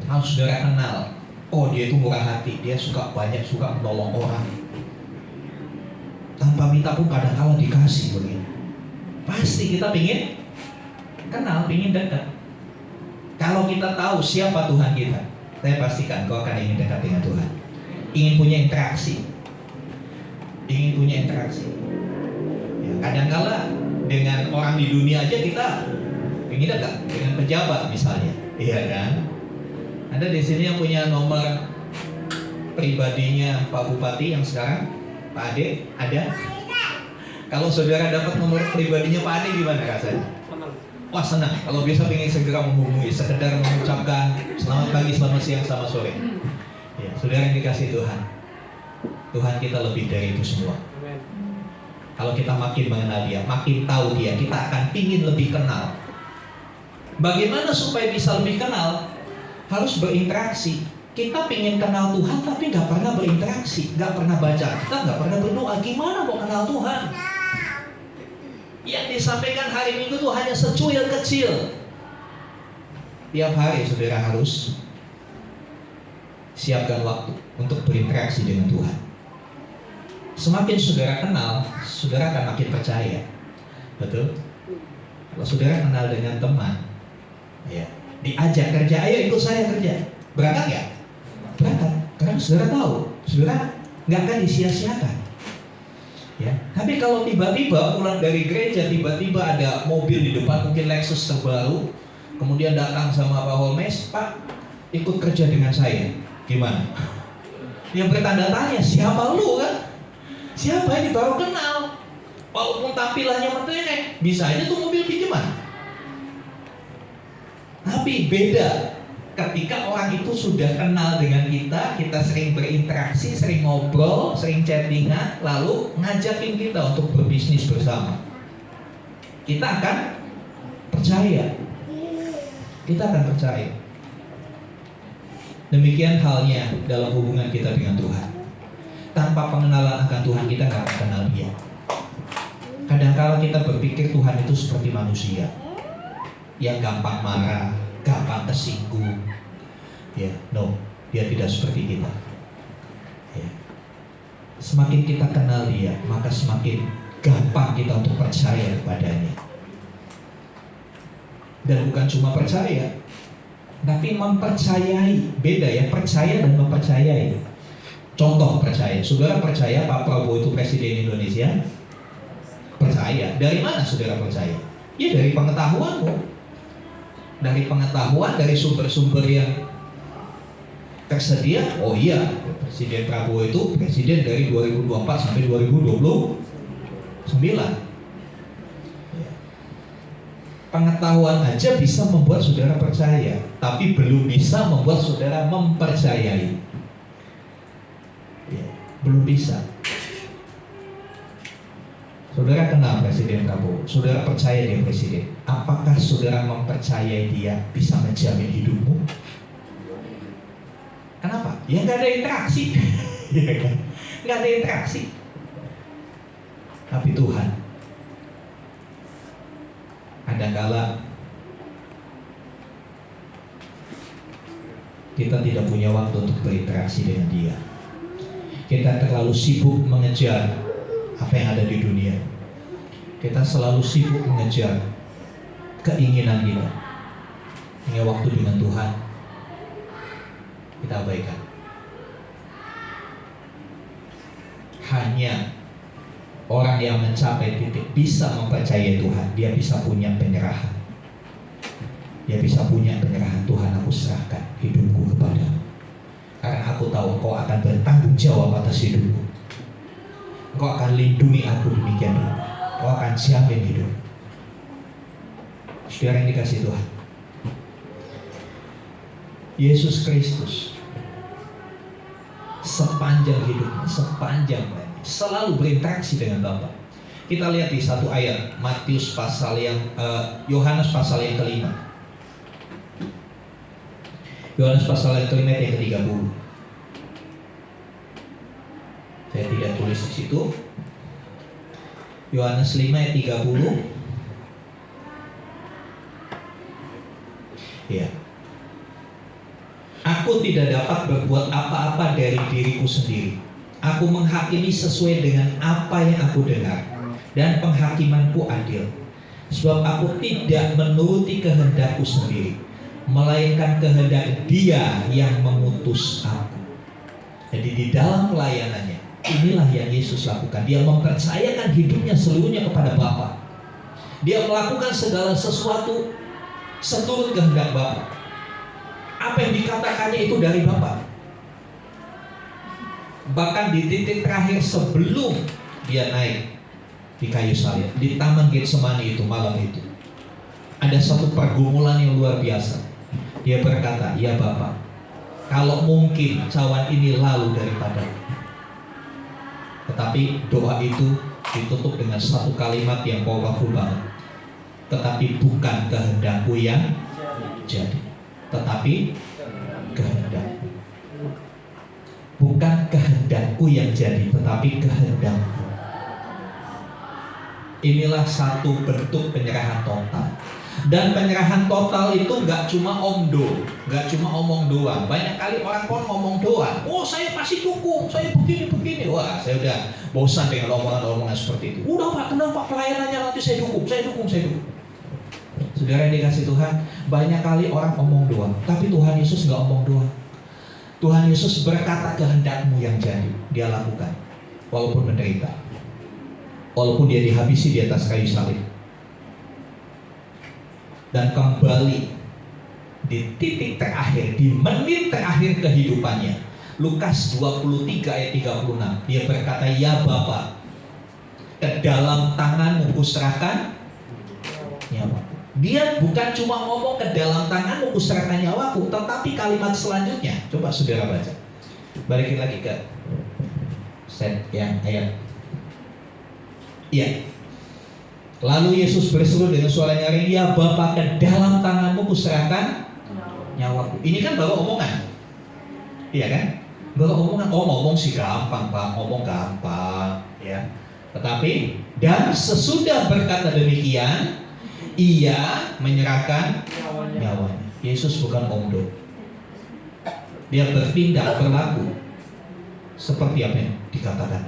Kalau saudara kenal, oh dia itu murah hati, dia suka menolong orang, tanpa minta pun kadang-kala dikasih begini. Pasti kita pengen kenal, pengen dekat. Kalau kita tahu siapa Tuhan kita, saya pastikan kau akan ingin dekat dengan Tuhan, ingin punya interaksi, Ya, kadang-kala dengan orang di dunia aja kita ingin dekat, dengan pejabat misalnya, iya kan? Ada di sini yang punya nomor pribadinya Pak Bupati yang sekarang, Pak Ade, ada? Kalau saudara dapat nomor pribadinya Pak Ade gimana rasanya? Wah senang. Kalau bisa ingin segera menghubungi, sekedar mengucapkan selamat pagi, selamat siang, selamat sore. Ya, saudara yang dikasih Tuhan, Tuhan kita lebih dari itu semua. Kalau kita makin mengenal Dia, makin tahu Dia, kita akan ingin lebih kenal. Bagaimana supaya bisa lebih kenal? Harus berinteraksi. Kita pengen kenal Tuhan tapi nggak pernah berinteraksi, nggak pernah baca, kita nggak pernah berdoa. Gimana mau kenal Tuhan? Yang disampaikan hari Minggu itu hanya secuil kecil. Tiap hari saudara harus siapkan waktu untuk berinteraksi dengan Tuhan. Semakin saudara kenal, saudara akan makin percaya. Betul? Kalau saudara kenal dengan teman, ya, diajak kerja, ayo ikut saya kerja. Berangkat nggak? Berangkat. Karena saudara tahu, saudara nggak akan disia-siakan. Ya. Tapi kalau tiba-tiba pulang dari gereja, tiba-tiba ada mobil di depan, mungkin Lexus terbaru, kemudian datang sama Pak Holmes, Pak, ikut kerja dengan saya. Gimana? Yang bertanda tanya, siapa lu kan? Siapa ini baru kenal? Walaupun tampilannya mentereng, bisa aja tuh mobil pinjaman. Tapi beda ketika orang itu sudah kenal dengan kita, kita sering berinteraksi, sering ngobrol, sering chattingan, lalu ngajakin kita untuk berbisnis bersama. Kita akan percaya. Kita akan percaya. Demikian halnya dalam hubungan kita dengan Tuhan. Tanpa pengenalan akan Tuhan, kita nggak akan kenal Dia. Kadang-kala kita berpikir Tuhan itu seperti manusia yang gampang marah, gampang tersinggung. Ya, no, Dia tidak seperti kita. Ya. Semakin kita kenal Dia, maka semakin gampang kita untuk percaya kepadanya. Dan bukan cuma percaya, tapi mempercayai. Beda ya, percaya dan mempercayai. Contoh percaya, saudara percaya Pak Prabowo itu Presiden Indonesia? Percaya. Dari mana saudara percaya? Ya dari pengetahuanmu. Dari pengetahuan, dari sumber-sumber yang tersedia. Oh iya, Presiden Prabowo itu presiden dari 2024 sampai 2029. Pengetahuan aja bisa membuat saudara percaya, tapi belum bisa membuat saudara mempercayai. Ya, belum bisa. Saudara kenal Presiden Prabowo, saudara percaya dia presiden. Apakah saudara mempercayai dia bisa menjamin hidupmu? Kenapa? Ya nggak ada interaksi, ya kan? Nggak ada interaksi. Tapi Tuhan, kadangkala kita tidak punya waktu untuk berinteraksi dengan Dia. Kita terlalu sibuk mengejar apa yang ada di dunia. Kita selalu sibuk mengejar keinginan kita, hingga waktu dengan Tuhan kita abaikan. Hanya orang yang mencapai titik bisa mempercayai Tuhan, dia bisa punya penyerahan. Dia bisa punya penyerahan. Tuhan, aku serahkan hidupku kepadamu, karena aku tahu Engkau akan bertanggung jawab atas hidupku. Engkau akan lindungi aku demikian rupa. Engkau akan jamin hidup. Saudara yang dikasih Tuhan, Yesus Kristus sepanjang hidupnya, sepanjang selalu berinteraksi dengan Bapa. Kita lihat di satu ayat Matius pasal yang Yohanes pasal yang kelima. Yohanes pasal yang kelima yang ke-30. Saya tidak tulis di situ. Yohanes 5 ayat 30. Ya. Aku tidak dapat berbuat apa-apa dari diriku sendiri. Aku menghakimi sesuai dengan apa yang aku dengar, dan penghakimanku adil. Sebab aku tidak menuruti kehendakku sendiri, melainkan kehendak Dia yang mengutus aku. Jadi di dalam pelayanannya, inilah yang Yesus lakukan. Dia mempercayakan hidupnya seluruhnya kepada Bapa. Dia melakukan segala sesuatu seturut kehendak Bapa. Apa yang dikatakannya itu dari Bapa. Bahkan di titik terakhir sebelum dia naik di kayu salib, di Taman Getsemani itu malam itu, ada satu pergumulan yang luar biasa. Dia berkata, ya Bapa, kalau mungkin cawan ini lalu daripada. Tetapi doa itu ditutup dengan satu kalimat yang powerful banget. Tetapi bukan kehendakku yang jadi, tetapi kehendakmu. Bukan kehendakku yang jadi, tetapi kehendakmu. Inilah satu bentuk penyerahan total. Dan penyerahan total itu nggak cuma omdo, nggak cuma omong doang. Banyak kali orang ngomong doang. Oh, saya pasti dukung, saya begini. Wah, saya udah bosan dengan omongan-omongan seperti itu. Udah Pak, tenang Pak, pelayanannya nanti saya dukung. Saudara yang dikasih Tuhan, banyak kali orang omong doang, tapi Tuhan Yesus nggak omong doang. Tuhan Yesus berkata kehendakmu yang jadi, dia lakukan. Walaupun menderita, walaupun dia dihabisi di atas kayu salib. Dan kembali di titik terakhir, di menit terakhir kehidupannya, Lukas 23 ayat 36, dia berkata, ya Bapa, ke dalam tanganmu kuserahkan nyawaku. Dia bukan cuma ngomong ke dalam tanganmu kuserahkan nyawaku, tetapi kalimat selanjutnya, coba saudara baca, balikin lagi ke set yang ayat. Iya. Lalu Yesus berseru dengan suara nyaring, ya Bapa, ke dalam tanganmu kuserahkan nyawaku. Ini kan baru omongan, iya kan? Baru omongan. Oh, ngomong sih gampang Pak, ngomong gampang, ya. Tetapi dan sesudah berkata demikian, ia menyerahkan nyawanya. Yesus bukan omdo. Dia bertindak, berlaku seperti apa yang dikatakan.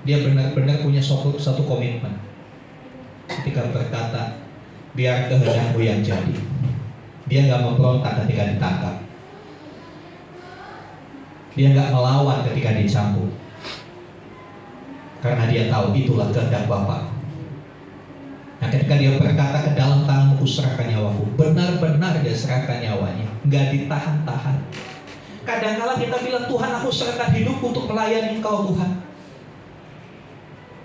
Dia benar-benar punya satu komitmen ketika berkata, biar kehendakmu yang jadi. Dia nggak memberontak ketika ditangkap. Dia nggak melawan ketika dicambuk, karena dia tahu itulah kehendak Bapa. Nah, ketika dia berkata, ke dalam tanganmu kuserahkan nyawaku, benar-benar dia serahkan nyawanya, nggak ditahan-tahan. Kadang-kala kita bilang, Tuhan, aku serahkan hidupku untuk melayani Engkau Tuhan.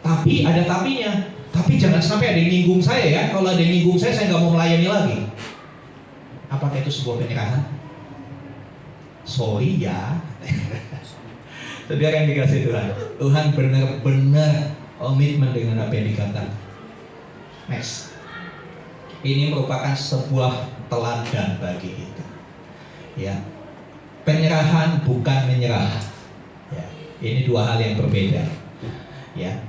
Tapi ada tapinya. Tapi jangan sampai ada yang nyinggung saya ya. Kalau ada yang nyinggung saya nggak mau melayani lagi. Apakah itu sebuah penyerahan? Sorry ya. Saudara yang dikasih Tuhan, Tuhan benar-benar komitmen dengan apa yang dikatakan. Next. Ini merupakan sebuah teladan bagi kita. Ya. Penyerahan bukan menyerah. Ya. Ini dua hal yang berbeda. Ya.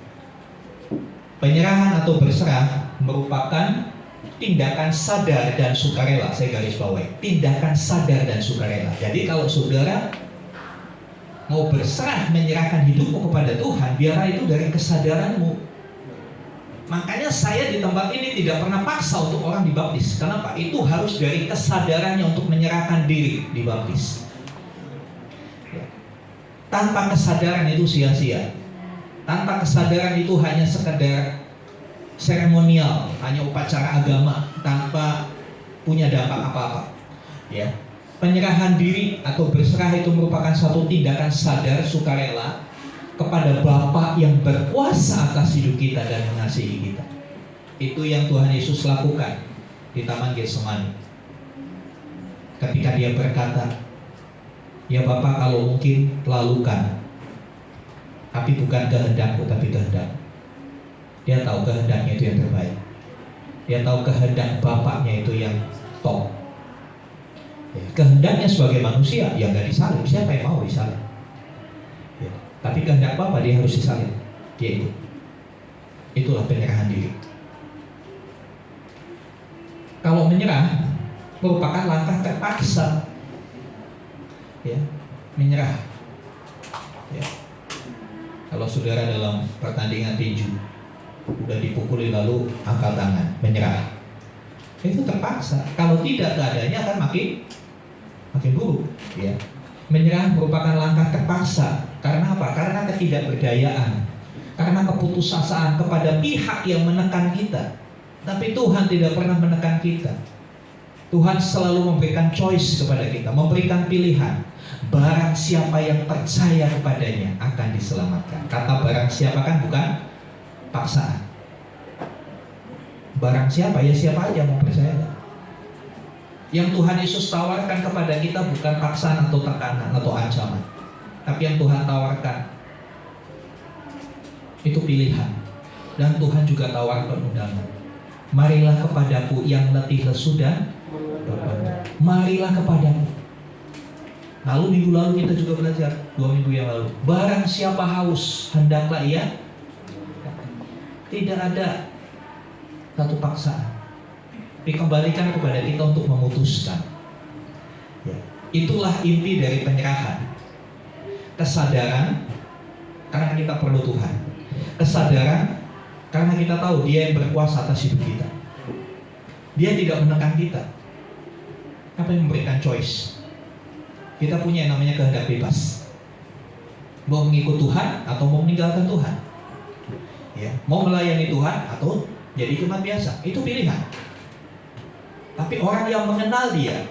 Penyerahan atau berserah merupakan tindakan sadar dan sukarela. Saya garis bawahi, tindakan sadar dan sukarela. Jadi kalau saudara mau berserah, menyerahkan hidupmu kepada Tuhan, biarlah itu dari kesadaranmu. Makanya saya di tempat ini tidak pernah paksa untuk orang dibaptis. Kenapa? Itu harus dari kesadarannya untuk menyerahkan diri dibaptis. Tanpa kesadaran itu sia-sia. Tanpa kesadaran itu hanya sekedar seremonial, hanya upacara agama tanpa punya dampak apa-apa. Ya, penyerahan diri atau berserah itu merupakan suatu tindakan sadar sukarela kepada Bapa yang berkuasa atas hidup kita dan mengasihi kita. Itu yang Tuhan Yesus lakukan di Taman Getsemani. Ketika dia berkata, ya Bapa, kalau mungkin lalukan, tapi bukan kehendakku, tapi kehendak. Dia tahu kehendaknya itu yang terbaik. Dia tahu kehendak Bapaknya itu yang top. Ya, kehendaknya sebagai manusia, ya nggak disalib. Siapa yang mau disalib? Ya, tapi kehendak Bapa dia harus disalib. Dia itu. Itulah penyerahan diri. Kalau menyerah merupakan langkah terpaksa. Ya, menyerah. Ya. Kalau saudara dalam pertandingan tinju udah dipukuli lalu angkat tangan, menyerah, itu terpaksa. Kalau tidak, keadaannya akan makin buruk. Ya. Menyerah merupakan langkah terpaksa. Karena apa? Karena ketidakberdayaan, karena keputusasaan kepada pihak yang menekan kita. Tapi Tuhan tidak pernah menekan kita. Tuhan selalu memberikan choice kepada kita, memberikan pilihan. Barang siapa yang percaya kepadanya akan diselamatkan. Kata barang siapa kan bukan paksaan. Barang siapa, ya siapa aja mau percaya. Yang Tuhan Yesus tawarkan kepada kita bukan paksaan atau tekanan atau ancaman, tapi yang Tuhan tawarkan itu pilihan. Dan Tuhan juga tawarkan undangan. Marilah kepadaku yang letih lesu dan beban. Marilah kepadaku. Lalu minggu lalu kita juga belajar 2 minggu yang lalu. Barang siapa haus, hendaklah ia. Tidak ada satu paksaan. Dikembalikan kepada kita untuk memutuskan. Ya. Itulah inti dari penyerahan. Kesadaran karena kita perlu Tuhan. Kesadaran karena kita tahu Dia yang berkuasa atas hidup kita. Dia tidak menekan kita. Apa yang memberikan choice? Kita punya yang namanya kehendak bebas. Mau mengikut Tuhan atau mau meninggalkan Tuhan. Ya, mau melayani Tuhan atau jadi jemaat biasa. Itu pilihan. Tapi orang yang mengenal Dia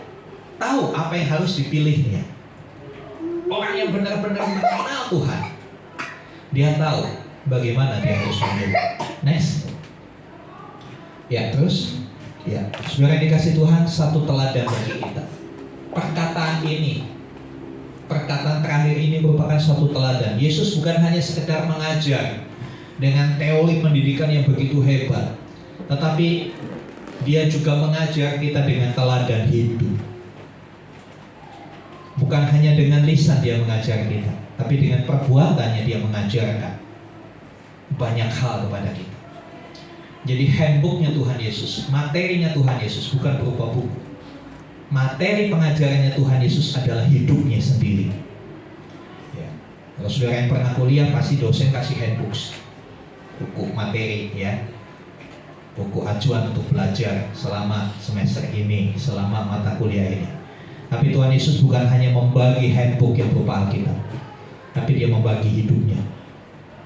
tahu apa yang harus dipilihnya. Orang yang benar-benar mengenal Tuhan, dia tahu bagaimana dia harus memilih. Next. Ya, terus ya, saudara yang dikasih Tuhan, satu teladan bagi kita. Perkataan terakhir ini merupakan suatu teladan. Yesus bukan hanya sekedar mengajar dengan teori pendidikan yang begitu hebat, tetapi Dia juga mengajar kita dengan teladan hidup. Bukan hanya dengan lisan Dia mengajar kita, tapi dengan perbuatannya Dia mengajarkan banyak hal kepada kita. Jadi handbooknya Tuhan Yesus, materinya Tuhan Yesus bukan berupa buku. Materi pengajarannya Tuhan Yesus adalah hidupnya sendiri. Ya. Kalau saudara yang pernah kuliah pasti dosen kasih handbooks, buku materi ya, buku acuan untuk belajar selama semester ini, selama mata kuliah ini. Tapi Tuhan Yesus bukan hanya membagi handbook yang berupa Alkitab, tapi Dia membagi hidupnya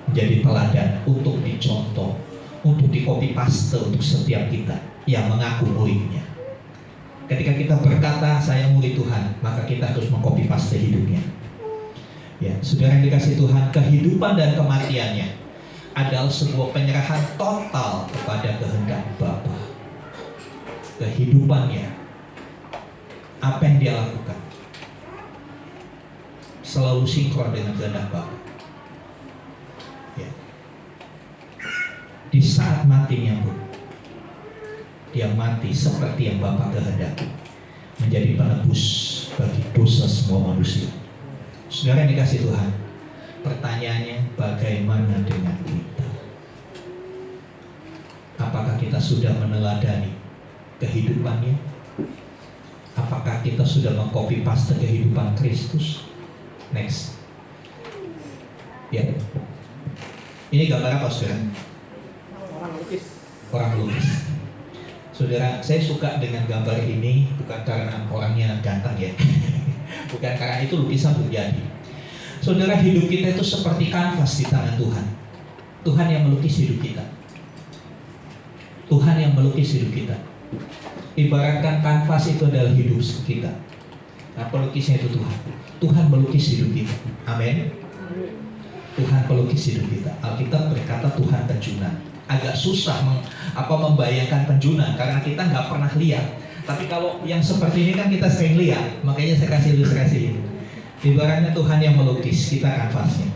menjadi teladan untuk dicontoh, untuk di copy paste untuk setiap kita yang mengaku muridnya. Ketika kita berkata saya murid Tuhan, maka kita harus mengcopy paste hidupnya. Ya, saudara yang dikasih Tuhan, kehidupan dan kematiannya adalah sebuah penyerahan total kepada kehendak Bapa. Kehidupannya, apa yang Dia lakukan, selalu sinkron dengan kehendak Bapa. Ya. Di saat matinya pun, Dia mati seperti yang Bapa kehendaki, menjadi penebus bagi dosa semua manusia. Saudara yang dikasih Tuhan, pertanyaannya bagaimana dengan kita? Apakah kita sudah meneladani kehidupannya? Apakah kita sudah mengcopy paste kehidupan Kristus? Next. Ya. Ini gambar apa, saudara? Orang lukis. Saudara, saya suka dengan gambar ini bukan karena orangnya ganteng ya, bukan karena itu lukisan terjadi. Saudara, hidup kita itu seperti kanvas di tangan Tuhan. Tuhan yang melukis hidup kita. Tuhan yang melukis hidup kita. Ibaratkan kanvas itu adalah hidup kita. Nah, pelukisnya itu Tuhan. Tuhan melukis hidup kita. Amin. Tuhan pelukis hidup kita. Alkitab berkata Tuhan penjunan. Agak susah membayangkan penjunan karena kita nggak pernah lihat. Tapi kalau yang seperti ini kan kita sering lihat, makanya saya kasih ilustrasi. Ibaratnya Tuhan yang melukis, kita kanvasnya.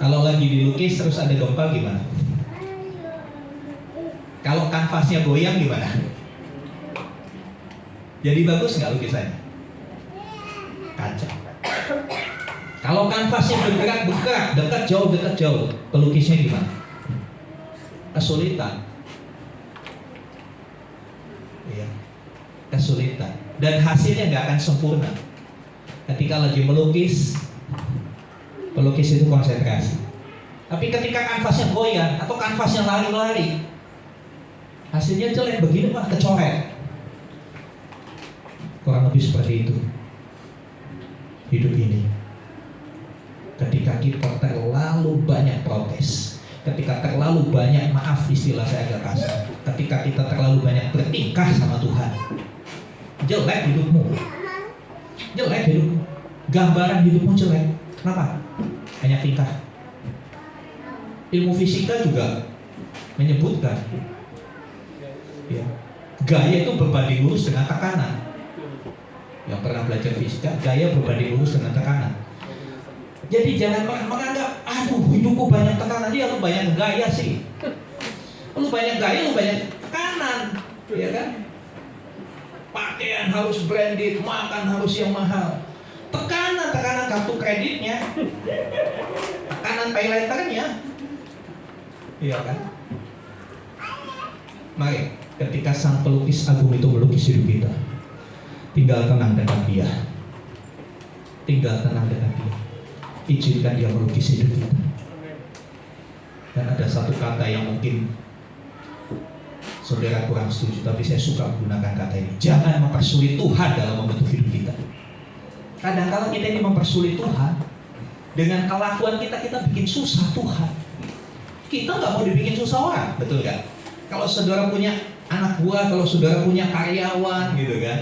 Kalau lagi dilukis terus ada gempa gimana? Kalau kanvasnya goyang gimana? Jadi bagus nggak lukisannya? Kacau. Kalau kanvasnya bergerak, dekat jauh, pelukisnya gimana? Kesulitan. Ya, kesulitan. Dan hasilnya nggak akan sempurna. Ketika lagi melukis, pelukis itu konsentrasi. Tapi ketika kanvasnya goyang atau kanvasnya lari-lari, hasilnya jelek begini mah kecoret. Kurang lebih seperti itu hidup ini. Ketika kita terlalu banyak protes, ketika terlalu banyak, maaf istilah saya agak kasar, ketika kita terlalu banyak bertingkah sama Tuhan, jelek hidupmu, gambaran hidupmu jelek. Kenapa? Banyak tingkah. Ilmu fisika juga menyebutkan, ya, gaya itu berbanding lurus dengan tekanan. Yang pernah belajar fisika, gaya berbanding lurus dengan tekanan. Jadi jangan menganggap, aduh hidupku banyak tekanan, dia lu banyak gaya sih. Lu banyak gaya, lu banyak tekanan, ya kan? Pakaian harus branded, makan harus yang mahal. Tekanan kartu kreditnya, tekanan paylaternya, iya kan? Mari, ketika sang pelukis agung itu melukis hidup kita, tinggal tenang dekat dia. Tinggal tenang dekat dia. Izinkan dia melukis hidup kita. Dan ada satu kata yang mungkin saudara kurang setuju, tapi saya suka menggunakan kata ini. Jangan mempersulit Tuhan dalam membentuk hidup kita. Kadang-kala kita ini mempersulit Tuhan. Dengan kelakuan kita bikin susah Tuhan. Kita nggak mau dibikin susah orang, betul nggak? Kalau saudara punya anak buah, kalau saudara punya karyawan gitu kan,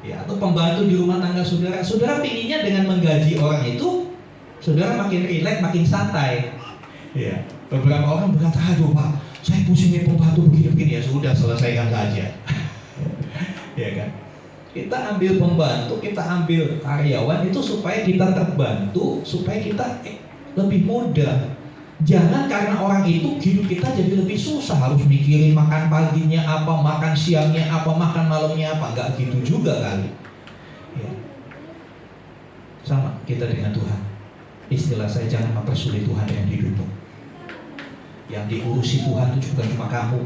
ya, atau pembantu di rumah tangga saudara, saudara pinginnya dengan menggaji orang itu, saudara makin rileks, makin santai. Ya, beberapa orang berkata, aduh Pak, saya pusingin pembantu begini-begini, ya sudah selesaikan saja. Ya kan? Kita ambil pembantu, kita ambil karyawan itu supaya kita terbantu, supaya kita lebih mudah. Jangan karena orang itu hidup kita jadi lebih susah, harus mikirin makan paginya apa, makan siangnya apa, makan malamnya apa. Enggak gitu juga kali. Ya. Sama kita dengan Tuhan. Istilah saya, jangan mempersulit Tuhan dengan hidupmu. Yang diurusi Tuhan itu bukan cuma kamu.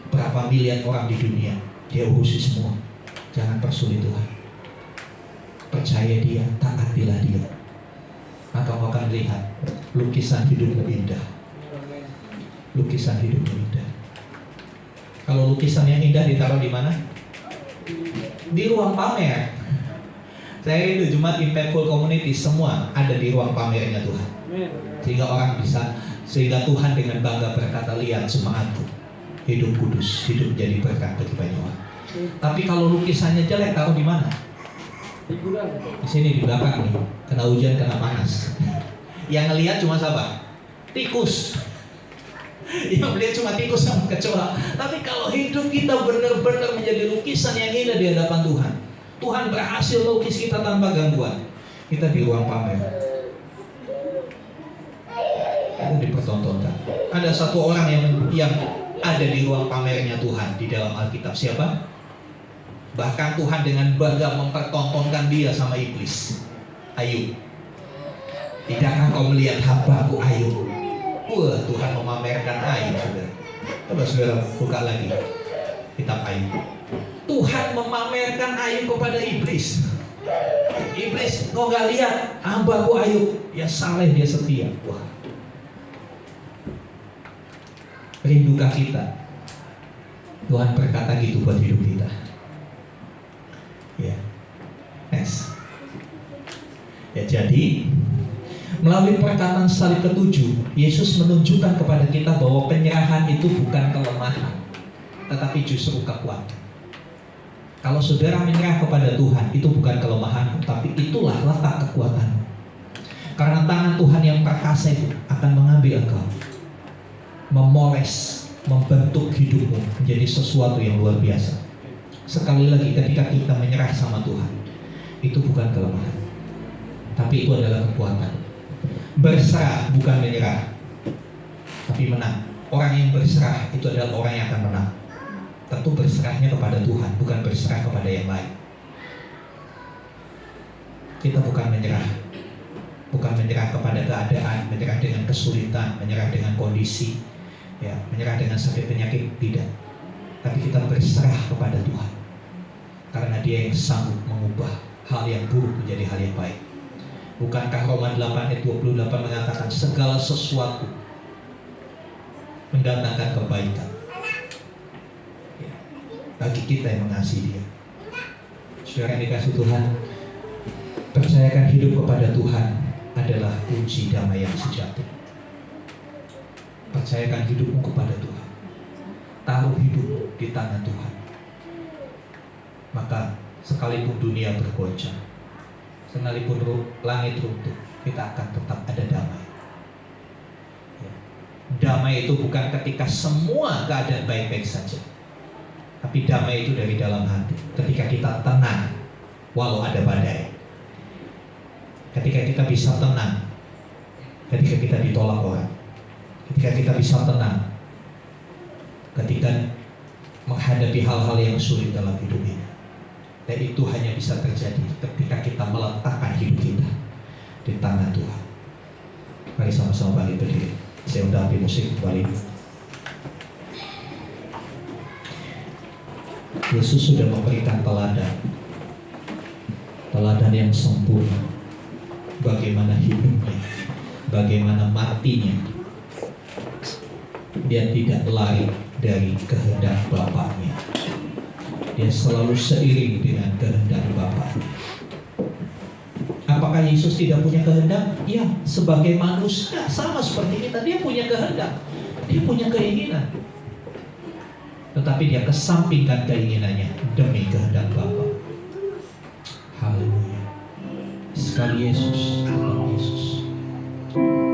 Berapa miliar orang di dunia, Dia urusi semua. Jangan persulit Tuhan. Percaya Dia, taatilah Dia. Maka kamu akan lihat lukisan hidupmu indah. Lukisan hidupmu indah. Kalau lukisan yang indah ditaruh di mana? Di ruang pamer. Saya itu Jumat Impactful Community, semua ada di ruang pamernya Tuhan. Sehingga Tuhan dengan bangga berkata, lihat semangatku, hidup kudus, hidup menjadi berkat bagi banyak orang. Tapi kalau lukisannya jelek, taruh di mana? Di sini di belakang nih, kena hujan, kena panas. Yang ngelihat cuma siapa? Tikus. Yang melihat cuma tikus sama kecoa. Tapi kalau hidup kita benar-benar menjadi lukisan yang indah di hadapan Tuhan, Tuhan berhasil lukis kita tanpa gangguan. Kita di ruang pamer. Itu dipertontonkan. Ada satu orang yang ada di ruang pamernya Tuhan di dalam Alkitab. Siapa? Bahkan Tuhan dengan bangga mempertontonkan dia sama iblis. Ayub. Tidakkah kau melihat hamba-Ku Ayub? Wah, Tuhan memamerkan Ayub, saudara. Coba saudara buka lagi kitab Ayub. Tuhan memamerkan Ayub kepada iblis. Iblis, kau gak lihat hamba-Ku Ayub? Ya saleh, dia setia. Wah. Rindukah kita? Tuhan berkata gitu buat hidup kita. Ya, next. Ya, jadi melalui perkataan salib ke-7, Yesus menunjukkan kepada kita bahwa penyerahan itu bukan kelemahan, tetapi justru kekuatan. Kalau saudara menyerah kepada Tuhan, itu bukan kelemahan, tapi itulah letak kekuatan. Karena tangan Tuhan yang perkasa itu akan mengambil engkau, memoles, membentuk hidupmu menjadi sesuatu yang luar biasa. Sekali lagi, ketika kita menyerah sama Tuhan, itu bukan kelemahan, tapi itu adalah kekuatan. Berserah bukan menyerah, tapi menang. Orang yang berserah itu adalah orang yang akan menang. Tentu berserahnya kepada Tuhan, bukan berserah kepada yang lain. Kita bukan menyerah, bukan menyerah kepada keadaan, menyerah dengan kesulitan, menyerah dengan kondisi, ya, menyerah dengan sakit penyakit, tidak. Tapi kita berserah kepada Tuhan, karena Dia yang sanggup mengubah hal yang buruk menjadi hal yang baik. Bukankah Roma 8 ayat 28 mengatakan segala sesuatu mendatangkan kebaikan, ya, bagi kita yang mengasihi Dia. Saudara yang dikasihi Tuhan, percayakan hidup kepada Tuhan adalah kunci damai yang sejati. Percayakan hidupmu kepada Tuhan. Taruh hidup di tangan Tuhan. Maka sekalipun dunia bergoncang, sekalipun langit runtuh, kita akan tetap ada damai. Ya. Damai itu bukan ketika semua keadaan baik-baik saja, tapi damai itu dari dalam hati. Ketika kita tenang walau ada badai. Ketika kita bisa tenang ketika kita ditolak orang. Ketika kita bisa tenang ketika menghadapi hal-hal yang sulit dalam hidup ini. Dan itu hanya bisa terjadi ketika kita meletakkan hidup kita di tangan Tuhan. Mari sama-sama balik berdiri. Saya udah ambil musik kembali. Yesus sudah memberikan teladan yang sempurna. Bagaimana hidupnya, bagaimana matinya. Dia tidak lari dari kehendak Bapaknya. Dia selalu seiring dengan kehendak Bapaknya. Apakah Yesus tidak punya kehendak? Ya, sebagai manusia sama seperti kita. Dia punya kehendak, dia punya keinginan. Tetapi dia kesampingkan keinginannya demi kehendak Bapa. Haleluya. Sekali Yesus, Tuhan Yesus. Ku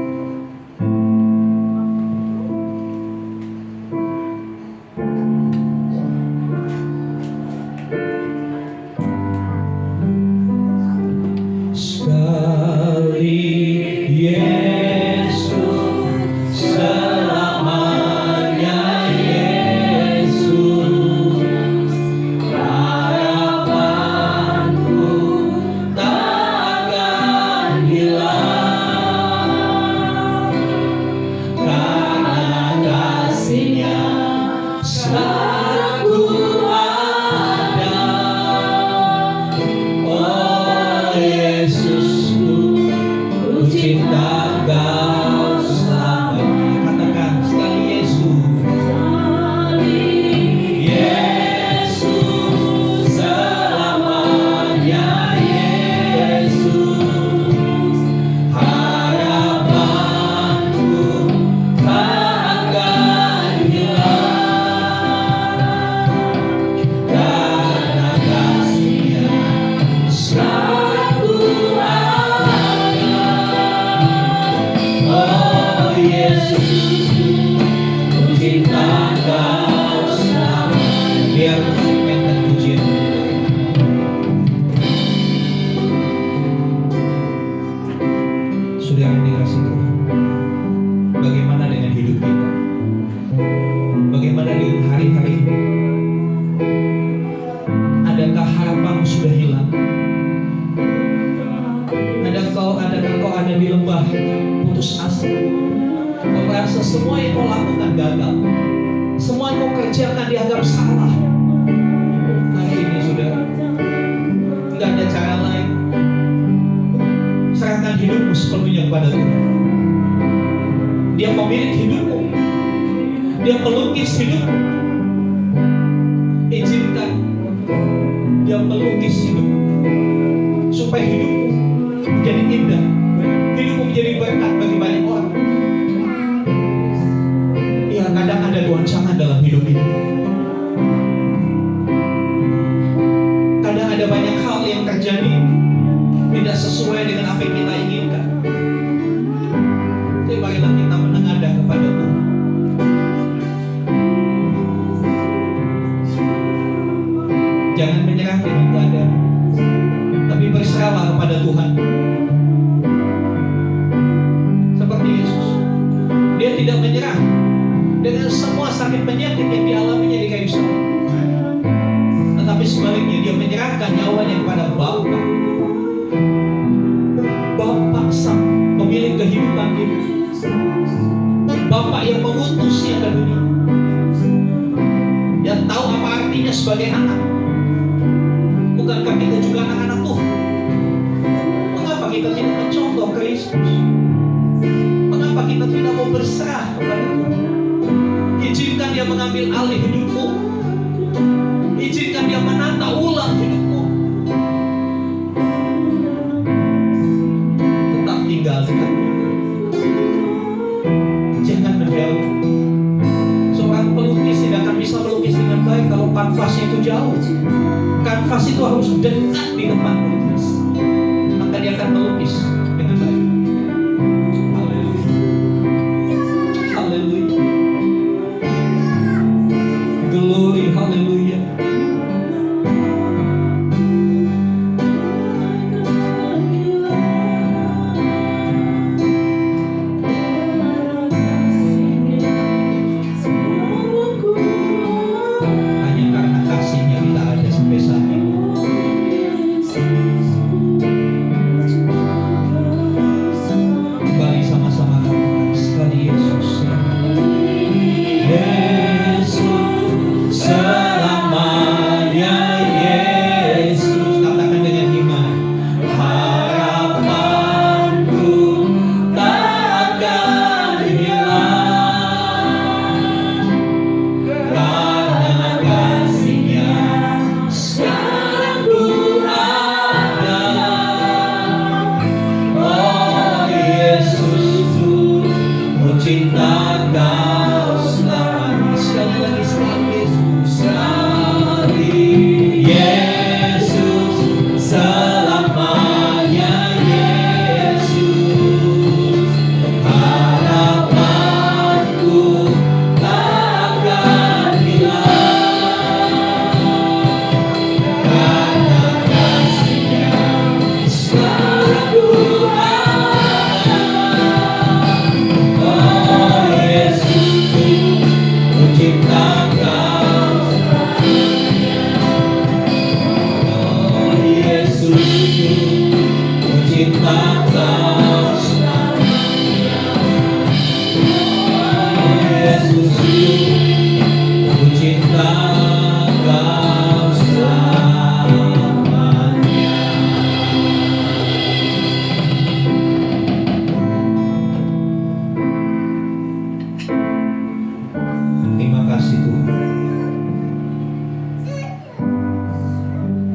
Terima kasih Tuhan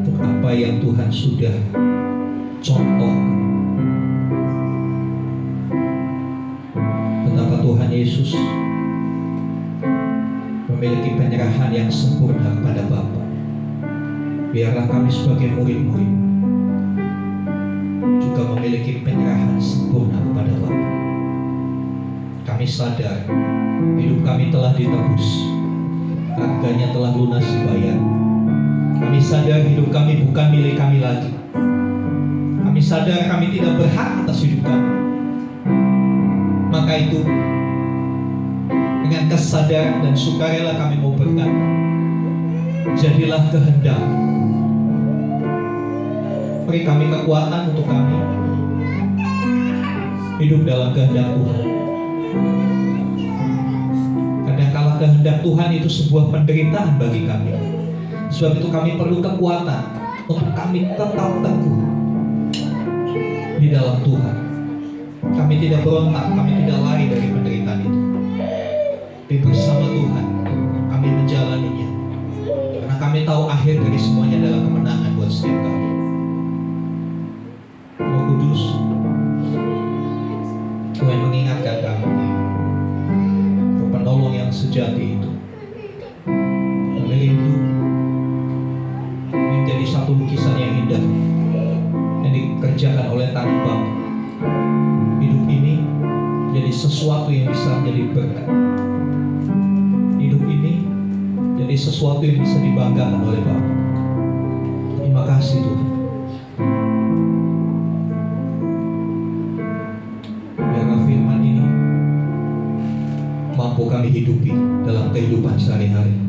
untuk apa yang Tuhan sudah contoh. Betapa Tuhan Yesus memiliki penyerahan yang sempurna kepada Bapa. Biarlah kami sebagai murid-murid juga memiliki penyerahan sempurna kepada Bapa. Kami sadar hidup kami telah ditebus, harganya telah lunas dibayar. Kami sadar hidup kami bukan milik kami lagi. Kami sadar kami tidak berhak atas hidup kami. Maka itu, dengan kesadaran dan sukarela kami mau berkata, jadilah kehendak. Beri kami kekuatan untuk kami hidup dalam kehendak Tuhan. Kadangkala kehendak Tuhan itu sebuah penderitaan bagi kami. Sebab itu kami perlu kekuatan untuk kami tetap teguh di dalam Tuhan. Kami tidak berontak, kami tidak lari dari penderitaan itu. Tapi bersama Tuhan kami menjalaninya. Karena kami tahu akhir dari semuanya adalah kemenangan buat setiap kami. Roh Kudus, Tuhan mengingatkan kami penolong yang sejati itu merindu menjadi satu lukisan yang indah yang dikerjakan oleh tangan Bapa. Hidup ini jadi sesuatu yang bisa menjadi berkat. Hidup ini jadi sesuatu yang bisa dibanggakan oleh Bapa. Terima kasih Tuhan. Biarlah firman ini mampu kami hidupi dalam kehidupan sehari-hari.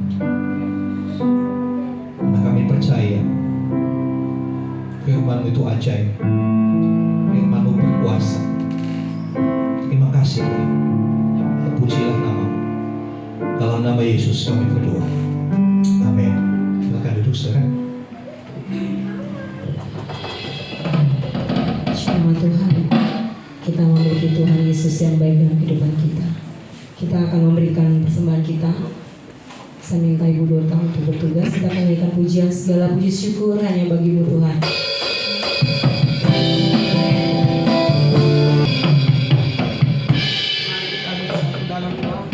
Karena kami percaya firman-Mu itu ajaib, firman-Mu berkuasa. Terima kasih Tuhan. Terpujilah nama-Mu. Dalam nama Yesus kami berdoa. Amin. Silakan duduk saudara. Selamat Tuhan, kita memiliki Tuhan Yesus yang baik dalam kehidupan kita. Kita akan memberikan persembahan kita. Saya minta Ibu Dorta untuk bertugas. Kita akan memberikan pujian, segala puji syukur hanya bagi-Mu Tuhan. Mari kita bersatu dalam doa.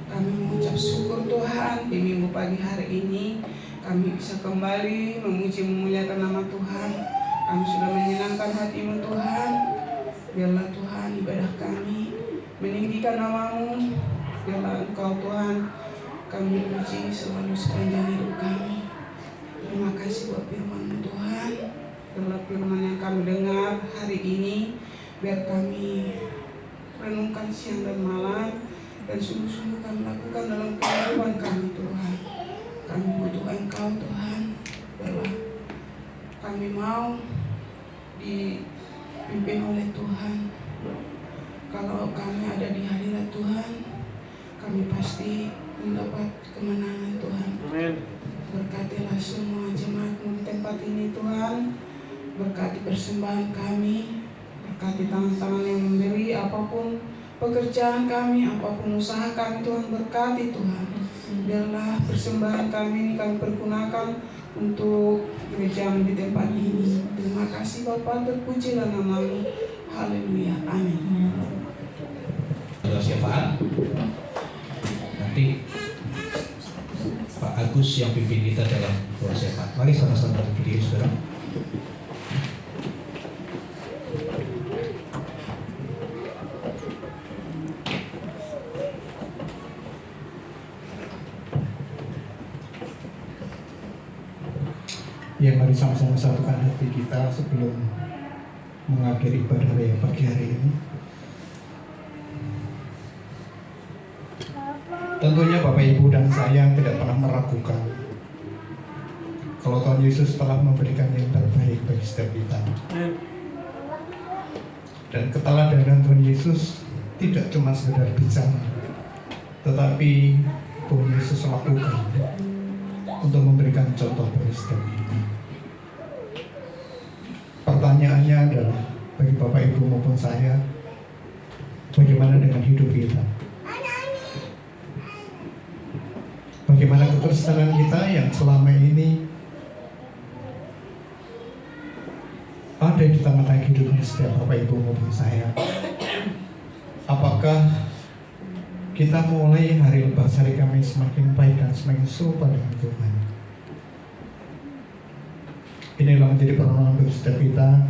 Kami mengucap syukur Tuhan di minggu pagi hari ini. Kami bisa kembali memuji memuliakan nama Tuhan. Kami sudah menyenangkan hati-Mu Tuhan. Biarlah Tuhan ibadah kami meninggikan nama-Mu. Biarlah Engkau Tuhan kami puji selalu sepanjang hidup kami. Terima kasih buat firman-Mu Tuhan. Biarlah firman yang kami dengar hari ini, biar kami renungkan siang dan malam, dan sungguh-sungguh kami lakukan dalam kehidupan kami Tuhan. Kami butuh Engkau Tuhan. Biarlah kami mau dipimpin oleh Tuhan. Kalau kami ada di hadirat Tuhan, kami pasti mendapat kemenangan Tuhan. Amin. Berkatilah semua jemaat-Mu di tempat ini Tuhan. Berkati persembahan kami. Berkati tangan-tangan yang memberi apapun pekerjaan kami, apapun usaha kami Tuhan. Berkati Tuhan. Biarlah persembahan kami ini kami pergunakan untuk gereja-Mu di tempat ini. Terima kasih Bapa, terpujilah nama-Mu. Haleluya. Amin. Doa syafaat. Nanti Pak Agus yang pimpin kita dalam doa syafaat. Mari sama-sama berdiri saudara. Ya, mari sama-sama satukan hati kita sebelum mengakhiri ibadah raya pagi hari ini. Tentunya Bapak Ibu dan saya tidak pernah meragukan kalau Tuhan Yesus telah memberikan yang terbaik bagi setiap kita. Dan keteladanan Tuhan Yesus tidak cuma sekedar bicara, tetapi Tuhan Yesus lakukan untuk memberikan contoh bagi setiap kita. Pertanyaannya adalah bagi Bapak Ibu maupun saya, bagaimana dengan hidup kita? Bagaimana kekristenan kita yang selama ini ada di tengah-tengah kehidupan setiap Bapak Ibu maupun saya? Apakah kita mulai hari lepas hari kami semakin baik dan semakin serupa dengan Tuhan? Inilah menjadi permohonan bagi setiap kita.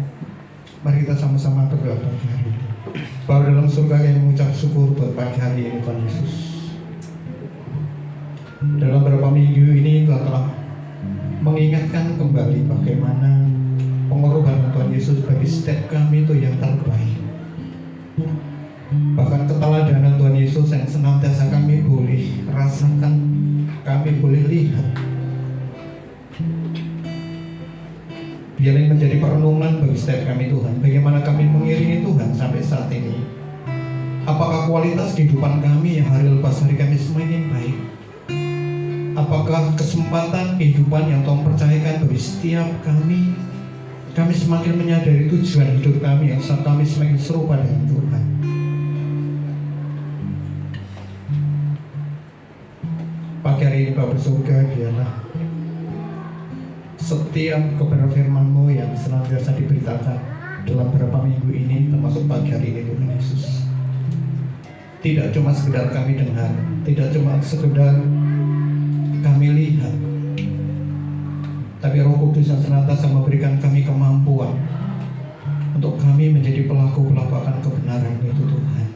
Mari kita sama-sama berdoa pagi hari ini. Bahwa dalam surga kami mengucap syukur buat pagi hari ini Tuhan Yesus. Dalam beberapa minggu ini Tuhan telah mengingatkan kembali bagaimana pengorbanan Tuhan Yesus bagi setiap kami itu yang terbaik. Bahkan keteladanan Tuhan Yesus yang senantiasa kami boleh rasakan, kami boleh lihat. Biarlah menjadi perenungan bagi setiap kami Tuhan. Bagaimana kami mengiringi Tuhan sampai saat ini. Apakah kualitas kehidupan kami yang hari lepas hari kami semakin baik? Apakah kesempatan kehidupan yang Tuhan percayakan bagi setiap kami semakin menyadari tujuan hidup kami yang saat kami semakin serupa dengan Tuhan. Pagi hari ini Bapak surga, biarlah setiap kebenaran firman-Mu yang senantiasa diberitakan dalam beberapa minggu ini, termasuk pagi hari ini Tuhan Yesus, tidak cuma sekedar kami dengar, tidak cuma sekedar kami lihat, tapi Roh Kudus yang senantiasa memberikan kami kemampuan untuk kami menjadi pelaku-pelaku akan kebenaran itu Tuhan.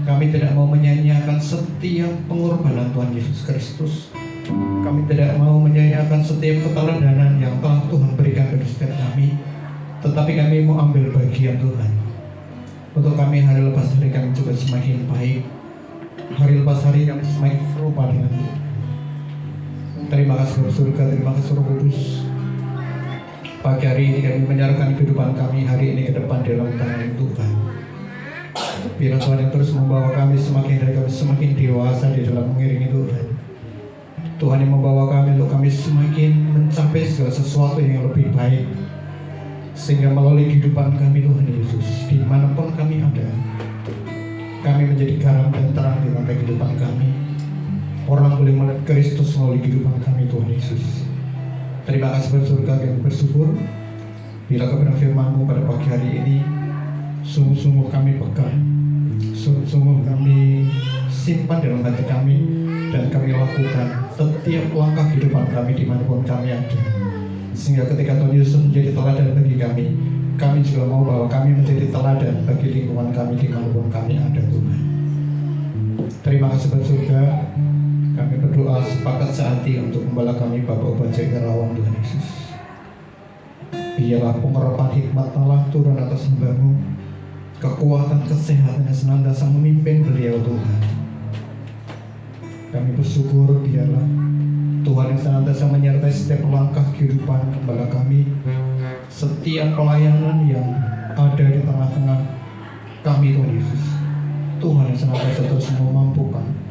Kami tidak mau menyanyiakan setiap pengorbanan Tuhan Yesus Kristus. Kami tidak mau menyanyiakan setiap keteladanan yang telah Tuhan berikan bagi setiap kami. Tetapi kami mau ambil bagian Tuhan, untuk kami hari lepas hari kami juga semakin baik. Hari lepas hari kami semakin serupa dengan Tuhan. Terima kasih Bapak surga, terima kasih Roh Kudus. Pagi hari ini kami menyerahkan kehidupan kami hari ini ke depan dalam tangan Tuhan. Biar Tuhan yang terus membawa kami semakin dewasa di dalam mengiringi Tuhan. Tuhan yang membawa kami untuk kami semakin mencapai segala sesuatu yang lebih baik, sehingga melalui kehidupan kami Tuhan Yesus, dimanapun kami ada, kami menjadi garam dan terang di tengah kehidupan kami. Orang boleh melihat Kristus melalui kehidupan kami Tuhan Yesus. Terima kasih Bapak surga, kami bersyukur bila kebenaran firman-Mu pada pagi hari ini sungguh-sungguh kami pegang, sungguh-sungguh kami simpan dalam hati kami, dan kami lakukan setiap langkah kehidupan kami dimanapun kami ada. Sehingga ketika Tuhan Yesus menjadi teladan bagi kami juga mau bahwa kami menjadi teladan bagi lingkungan kami dimanapun kami ada Tuhan. Terima kasih Bapak surga. Kami berdoa sepakat sehati untuk membela kami Bapak Ubajai Kerawang Tuhan Yesus. Biarlah pengurapan hikmat Allah turun atas hamba-Mu, kekuatan kesehatan yang senantiasa memimpin beliau Tuhan. Kami bersyukur biarlah Tuhan yang senantiasa menyertai setiap langkah kehidupan kepada kami, setiap pelayanan yang ada di tengah-tengah kami Tuhan Yesus. Tuhan yang senantiasa terus memampukan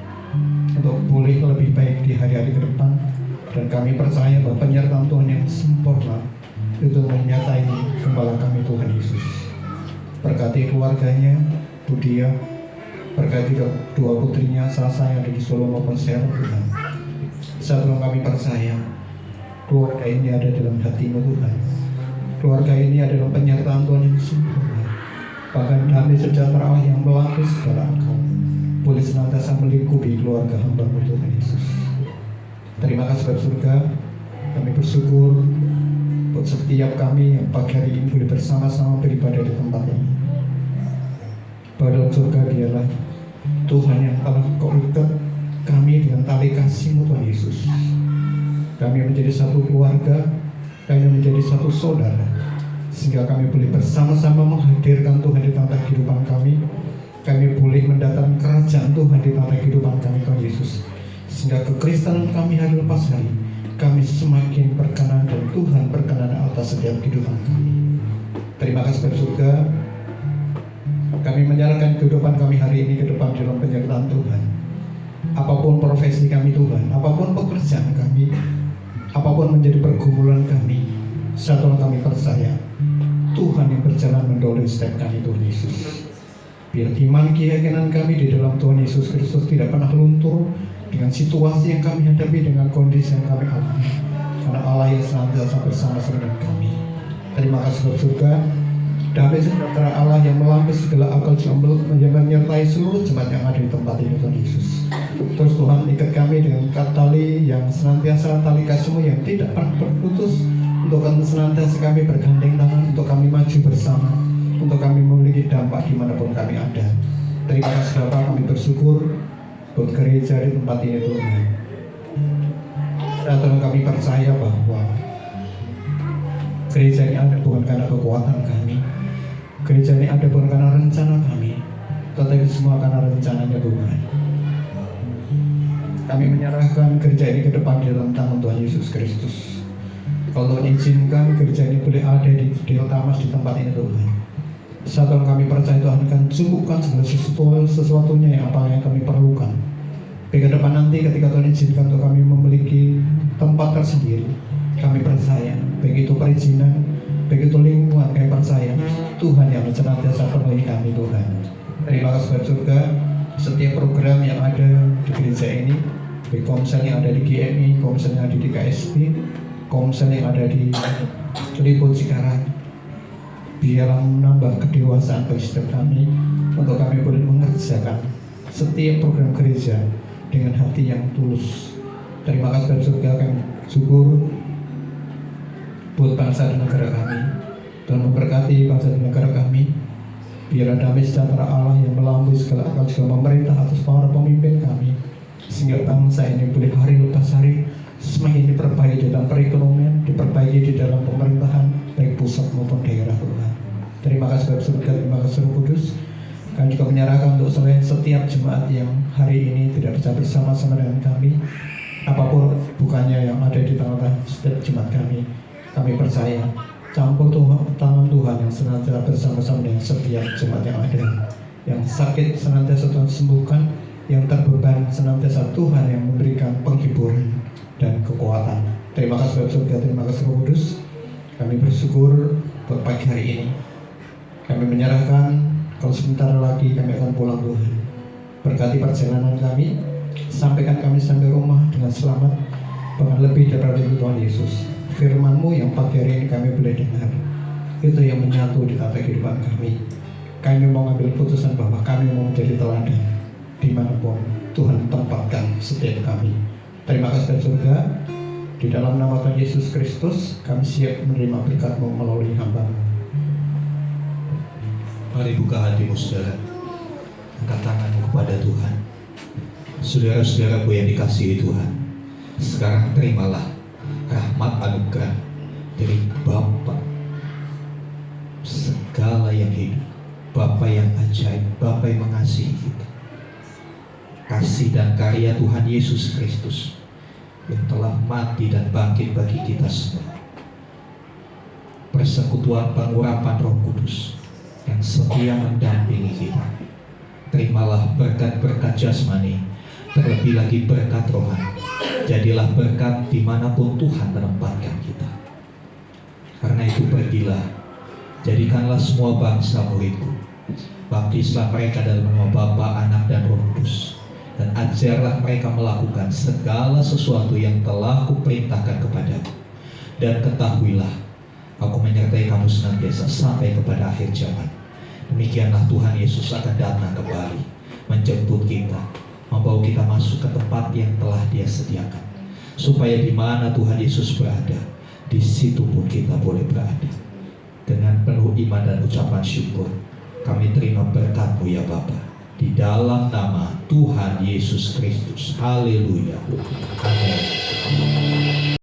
untuk boleh lebih baik di hari-hari ke depan, dan kami percaya bahwa penyertaan Tuhan yang sempurna itu menyertai gembala kami Tuhan Yesus. Berkati keluarganya, Budia, berkati kedua putrinya, Sasa yang ada di Solo maupun Serang Tuhan. Sebelum kami percaya keluarga ini ada dalam hati-Mu Tuhan. Keluarga ini adalah penyertaan Tuhan yang sempurna. Bahkan damai sejahtera Allah yang melapis segala akal boleh senantiasa melingkupi keluarga hamba-Mu Tuhan Yesus. Terima kasih Bapak surga. Kami bersyukur buat setiap kami yang pagi hari ini boleh bersama-sama beribadah di tempat ini. Pada surga dialah Tuhan yang telah Kau ikat kami dengan tali kasih-Mu Tuhan Yesus. Kami menjadi satu keluarga, kami menjadi satu saudara, sehingga kami boleh bersama-sama menghadirkan Tuhan di tengah kehidupan kami. Kami boleh mendatangkan kerajaan Tuhan di tengah kehidupan kami Tuhan Yesus, sehingga kekristenan kami hari lepas hari kami semakin berkenan dan Tuhan berkenan atas setiap kehidupan kami. Terima kasih Bapak surga. kami menyerahkan kehidupan kami hari ini ke depan dalam penyertaan Tuhan. Apapun profesi kami Tuhan, apapun pekerjaan kami, apapun menjadi pergumulan kami, satu kami percaya Tuhan yang berjalan mendolong setiap kami Tuhan Yesus. Biar iman keyakinan kami di dalam Tuhan Yesus Kristus tidak pernah luntur dengan situasi yang kami hadapi, dengan kondisi yang kami alami, karena Allah yang senantiasa bersama-sama dengan kami. Terima kasih Bapak surga. Damai sejahtera Allah yang melampaui segala akal yang menyertai seluruh jemaat yang ada di tempat ini Tuhan Yesus. Terus Tuhan ikat kami dengan tali yang senantiasa, tali kasih-Mu yang tidak pernah berputus, untuk senantiasa kami bergandeng tangan, untuk kami maju bersama, untuk kami memiliki dampak dimanapun kami ada. Terima kasih Bapak, kami bersyukur buat gereja di tempat ini Tuhan. Dan kami percaya bahwa gereja ini ada bukan karena kekuatan kami, gereja ini ada bukan karena rencana kami, tetapi semua karena rencananya Tuhan. Kami menyerahkan gereja ini ke depan di dalam tangan Tuhan Yesus Kristus. Kalau Tuhan izinkan gereja ini boleh ada di Delta Mas di tempat ini Tuhan. Satu kami percaya Tuhan akan cukupkan segala sesuatunya yang apa yang kami perlukan. Ke depan nanti ketika Tuhan izinkan untuk kami memiliki tempat tersendiri, kami percaya baik itu perizinan, baik itu lingkungan, kami percaya Tuhan yang senantiasa penuhi kami Tuhan. Terima kasih Bapak surga. Setiap program yang ada di gereja ini, baik komsel yang ada di GMI, komsel yang ada di KSP, komsel yang ada di Lipo Cikarang, biarlah menambah kedewasaan bagi setiap kami, untuk kami boleh mengerjakan setiap program gereja dengan hati yang tulus. Terima kasih Bapak surga, kami syukur buat bangsa dan negara kami, dan memberkati bangsa dan negara kami. Biar damai sejahtera Allah yang melampaui segala akal, segala pemerintah atas para pemimpin kami, sehingga bangsa ini boleh hari lepas hari semakin diperbaiki dalam perekonomian, diperbaiki di dalam pemerintahan, baik pusat maupun daerah Tuhan. Terima kasih Bapak surga, terima kasih Roh Kudus. Kami juga menyerahkan untuk setiap jemaat yang hari ini tidak bisa bersama-sama dengan kami, apapun bukannya yang ada di tengah-tengah setiap jemaat kami. Kami percaya campur tangan Tuhan yang senantiasa bersama-sama dengan setiap jemaat yang ada. Yang sakit senantiasa Tuhan sembuhkan, yang terbeban senantiasa Tuhan yang memberikan penghiburan dan kekuatan. Terima kasih Bapak surga, terima kasih Roh Kudus. Kami bersyukur buat pagi hari ini. Kami menyerahkan, kalau sebentar lagi kami akan pulang Tuhan. Berkati perjalanan kami, sampaikan kami sampai rumah dengan selamat, bahkan lebih daripada itu Tuhan Yesus. Firman-Mu yang pagi hari ini kami boleh dengar, itu yang menyatu di tata kehidupan kami. Kami mau ambil putusan bahwa kami mau menjadi teladan dimanapun Tuhan tempatkan setiap kami. Terima kasih Bapak surga. Di dalam nama Tuhan Yesus Kristus, kami siap menerima berkat-Mu melalui hamba-Mu. Mari buka hatimu saudara, angkat tanganmu kepada Tuhan. Saudara-saudaraku yang dikasihi Tuhan, sekarang terimalah rahmat anugerah dari Bapa segala yang hidup, Bapa yang ajaib, Bapa yang mengasihi kita. Kasih dan karya Tuhan Yesus Kristus yang telah mati dan bangkit bagi kita semua. Persekutuan pengurapan Roh Kudus yang setia mendampingi kita. Terimalah berkat-berkat jasmani, terlebih lagi berkat rohani. Jadilah berkat dimanapun Tuhan menempatkan kita. Karena itu pergilah, jadikanlah semua bangsa muridku. Baptislah mereka dalam nama Bapa, Anak, dan Roh Kudus. Dan ajarlah mereka melakukan segala sesuatu yang telah kuperintahkan kepadamu. Dan ketahuilah, aku menyertai kamu senantiasa sampai kepada akhir zaman. Demikianlah Tuhan Yesus akan datang kembali, menjemput kita, membawa kita masuk ke tempat yang telah Dia sediakan, supaya di mana Tuhan Yesus berada, di situ pun kita boleh berada. Dengan penuh iman dan ucapan syukur, kami terima berkat-Mu ya Bapa, di dalam nama Tuhan Yesus Kristus. Haleluya. Amin.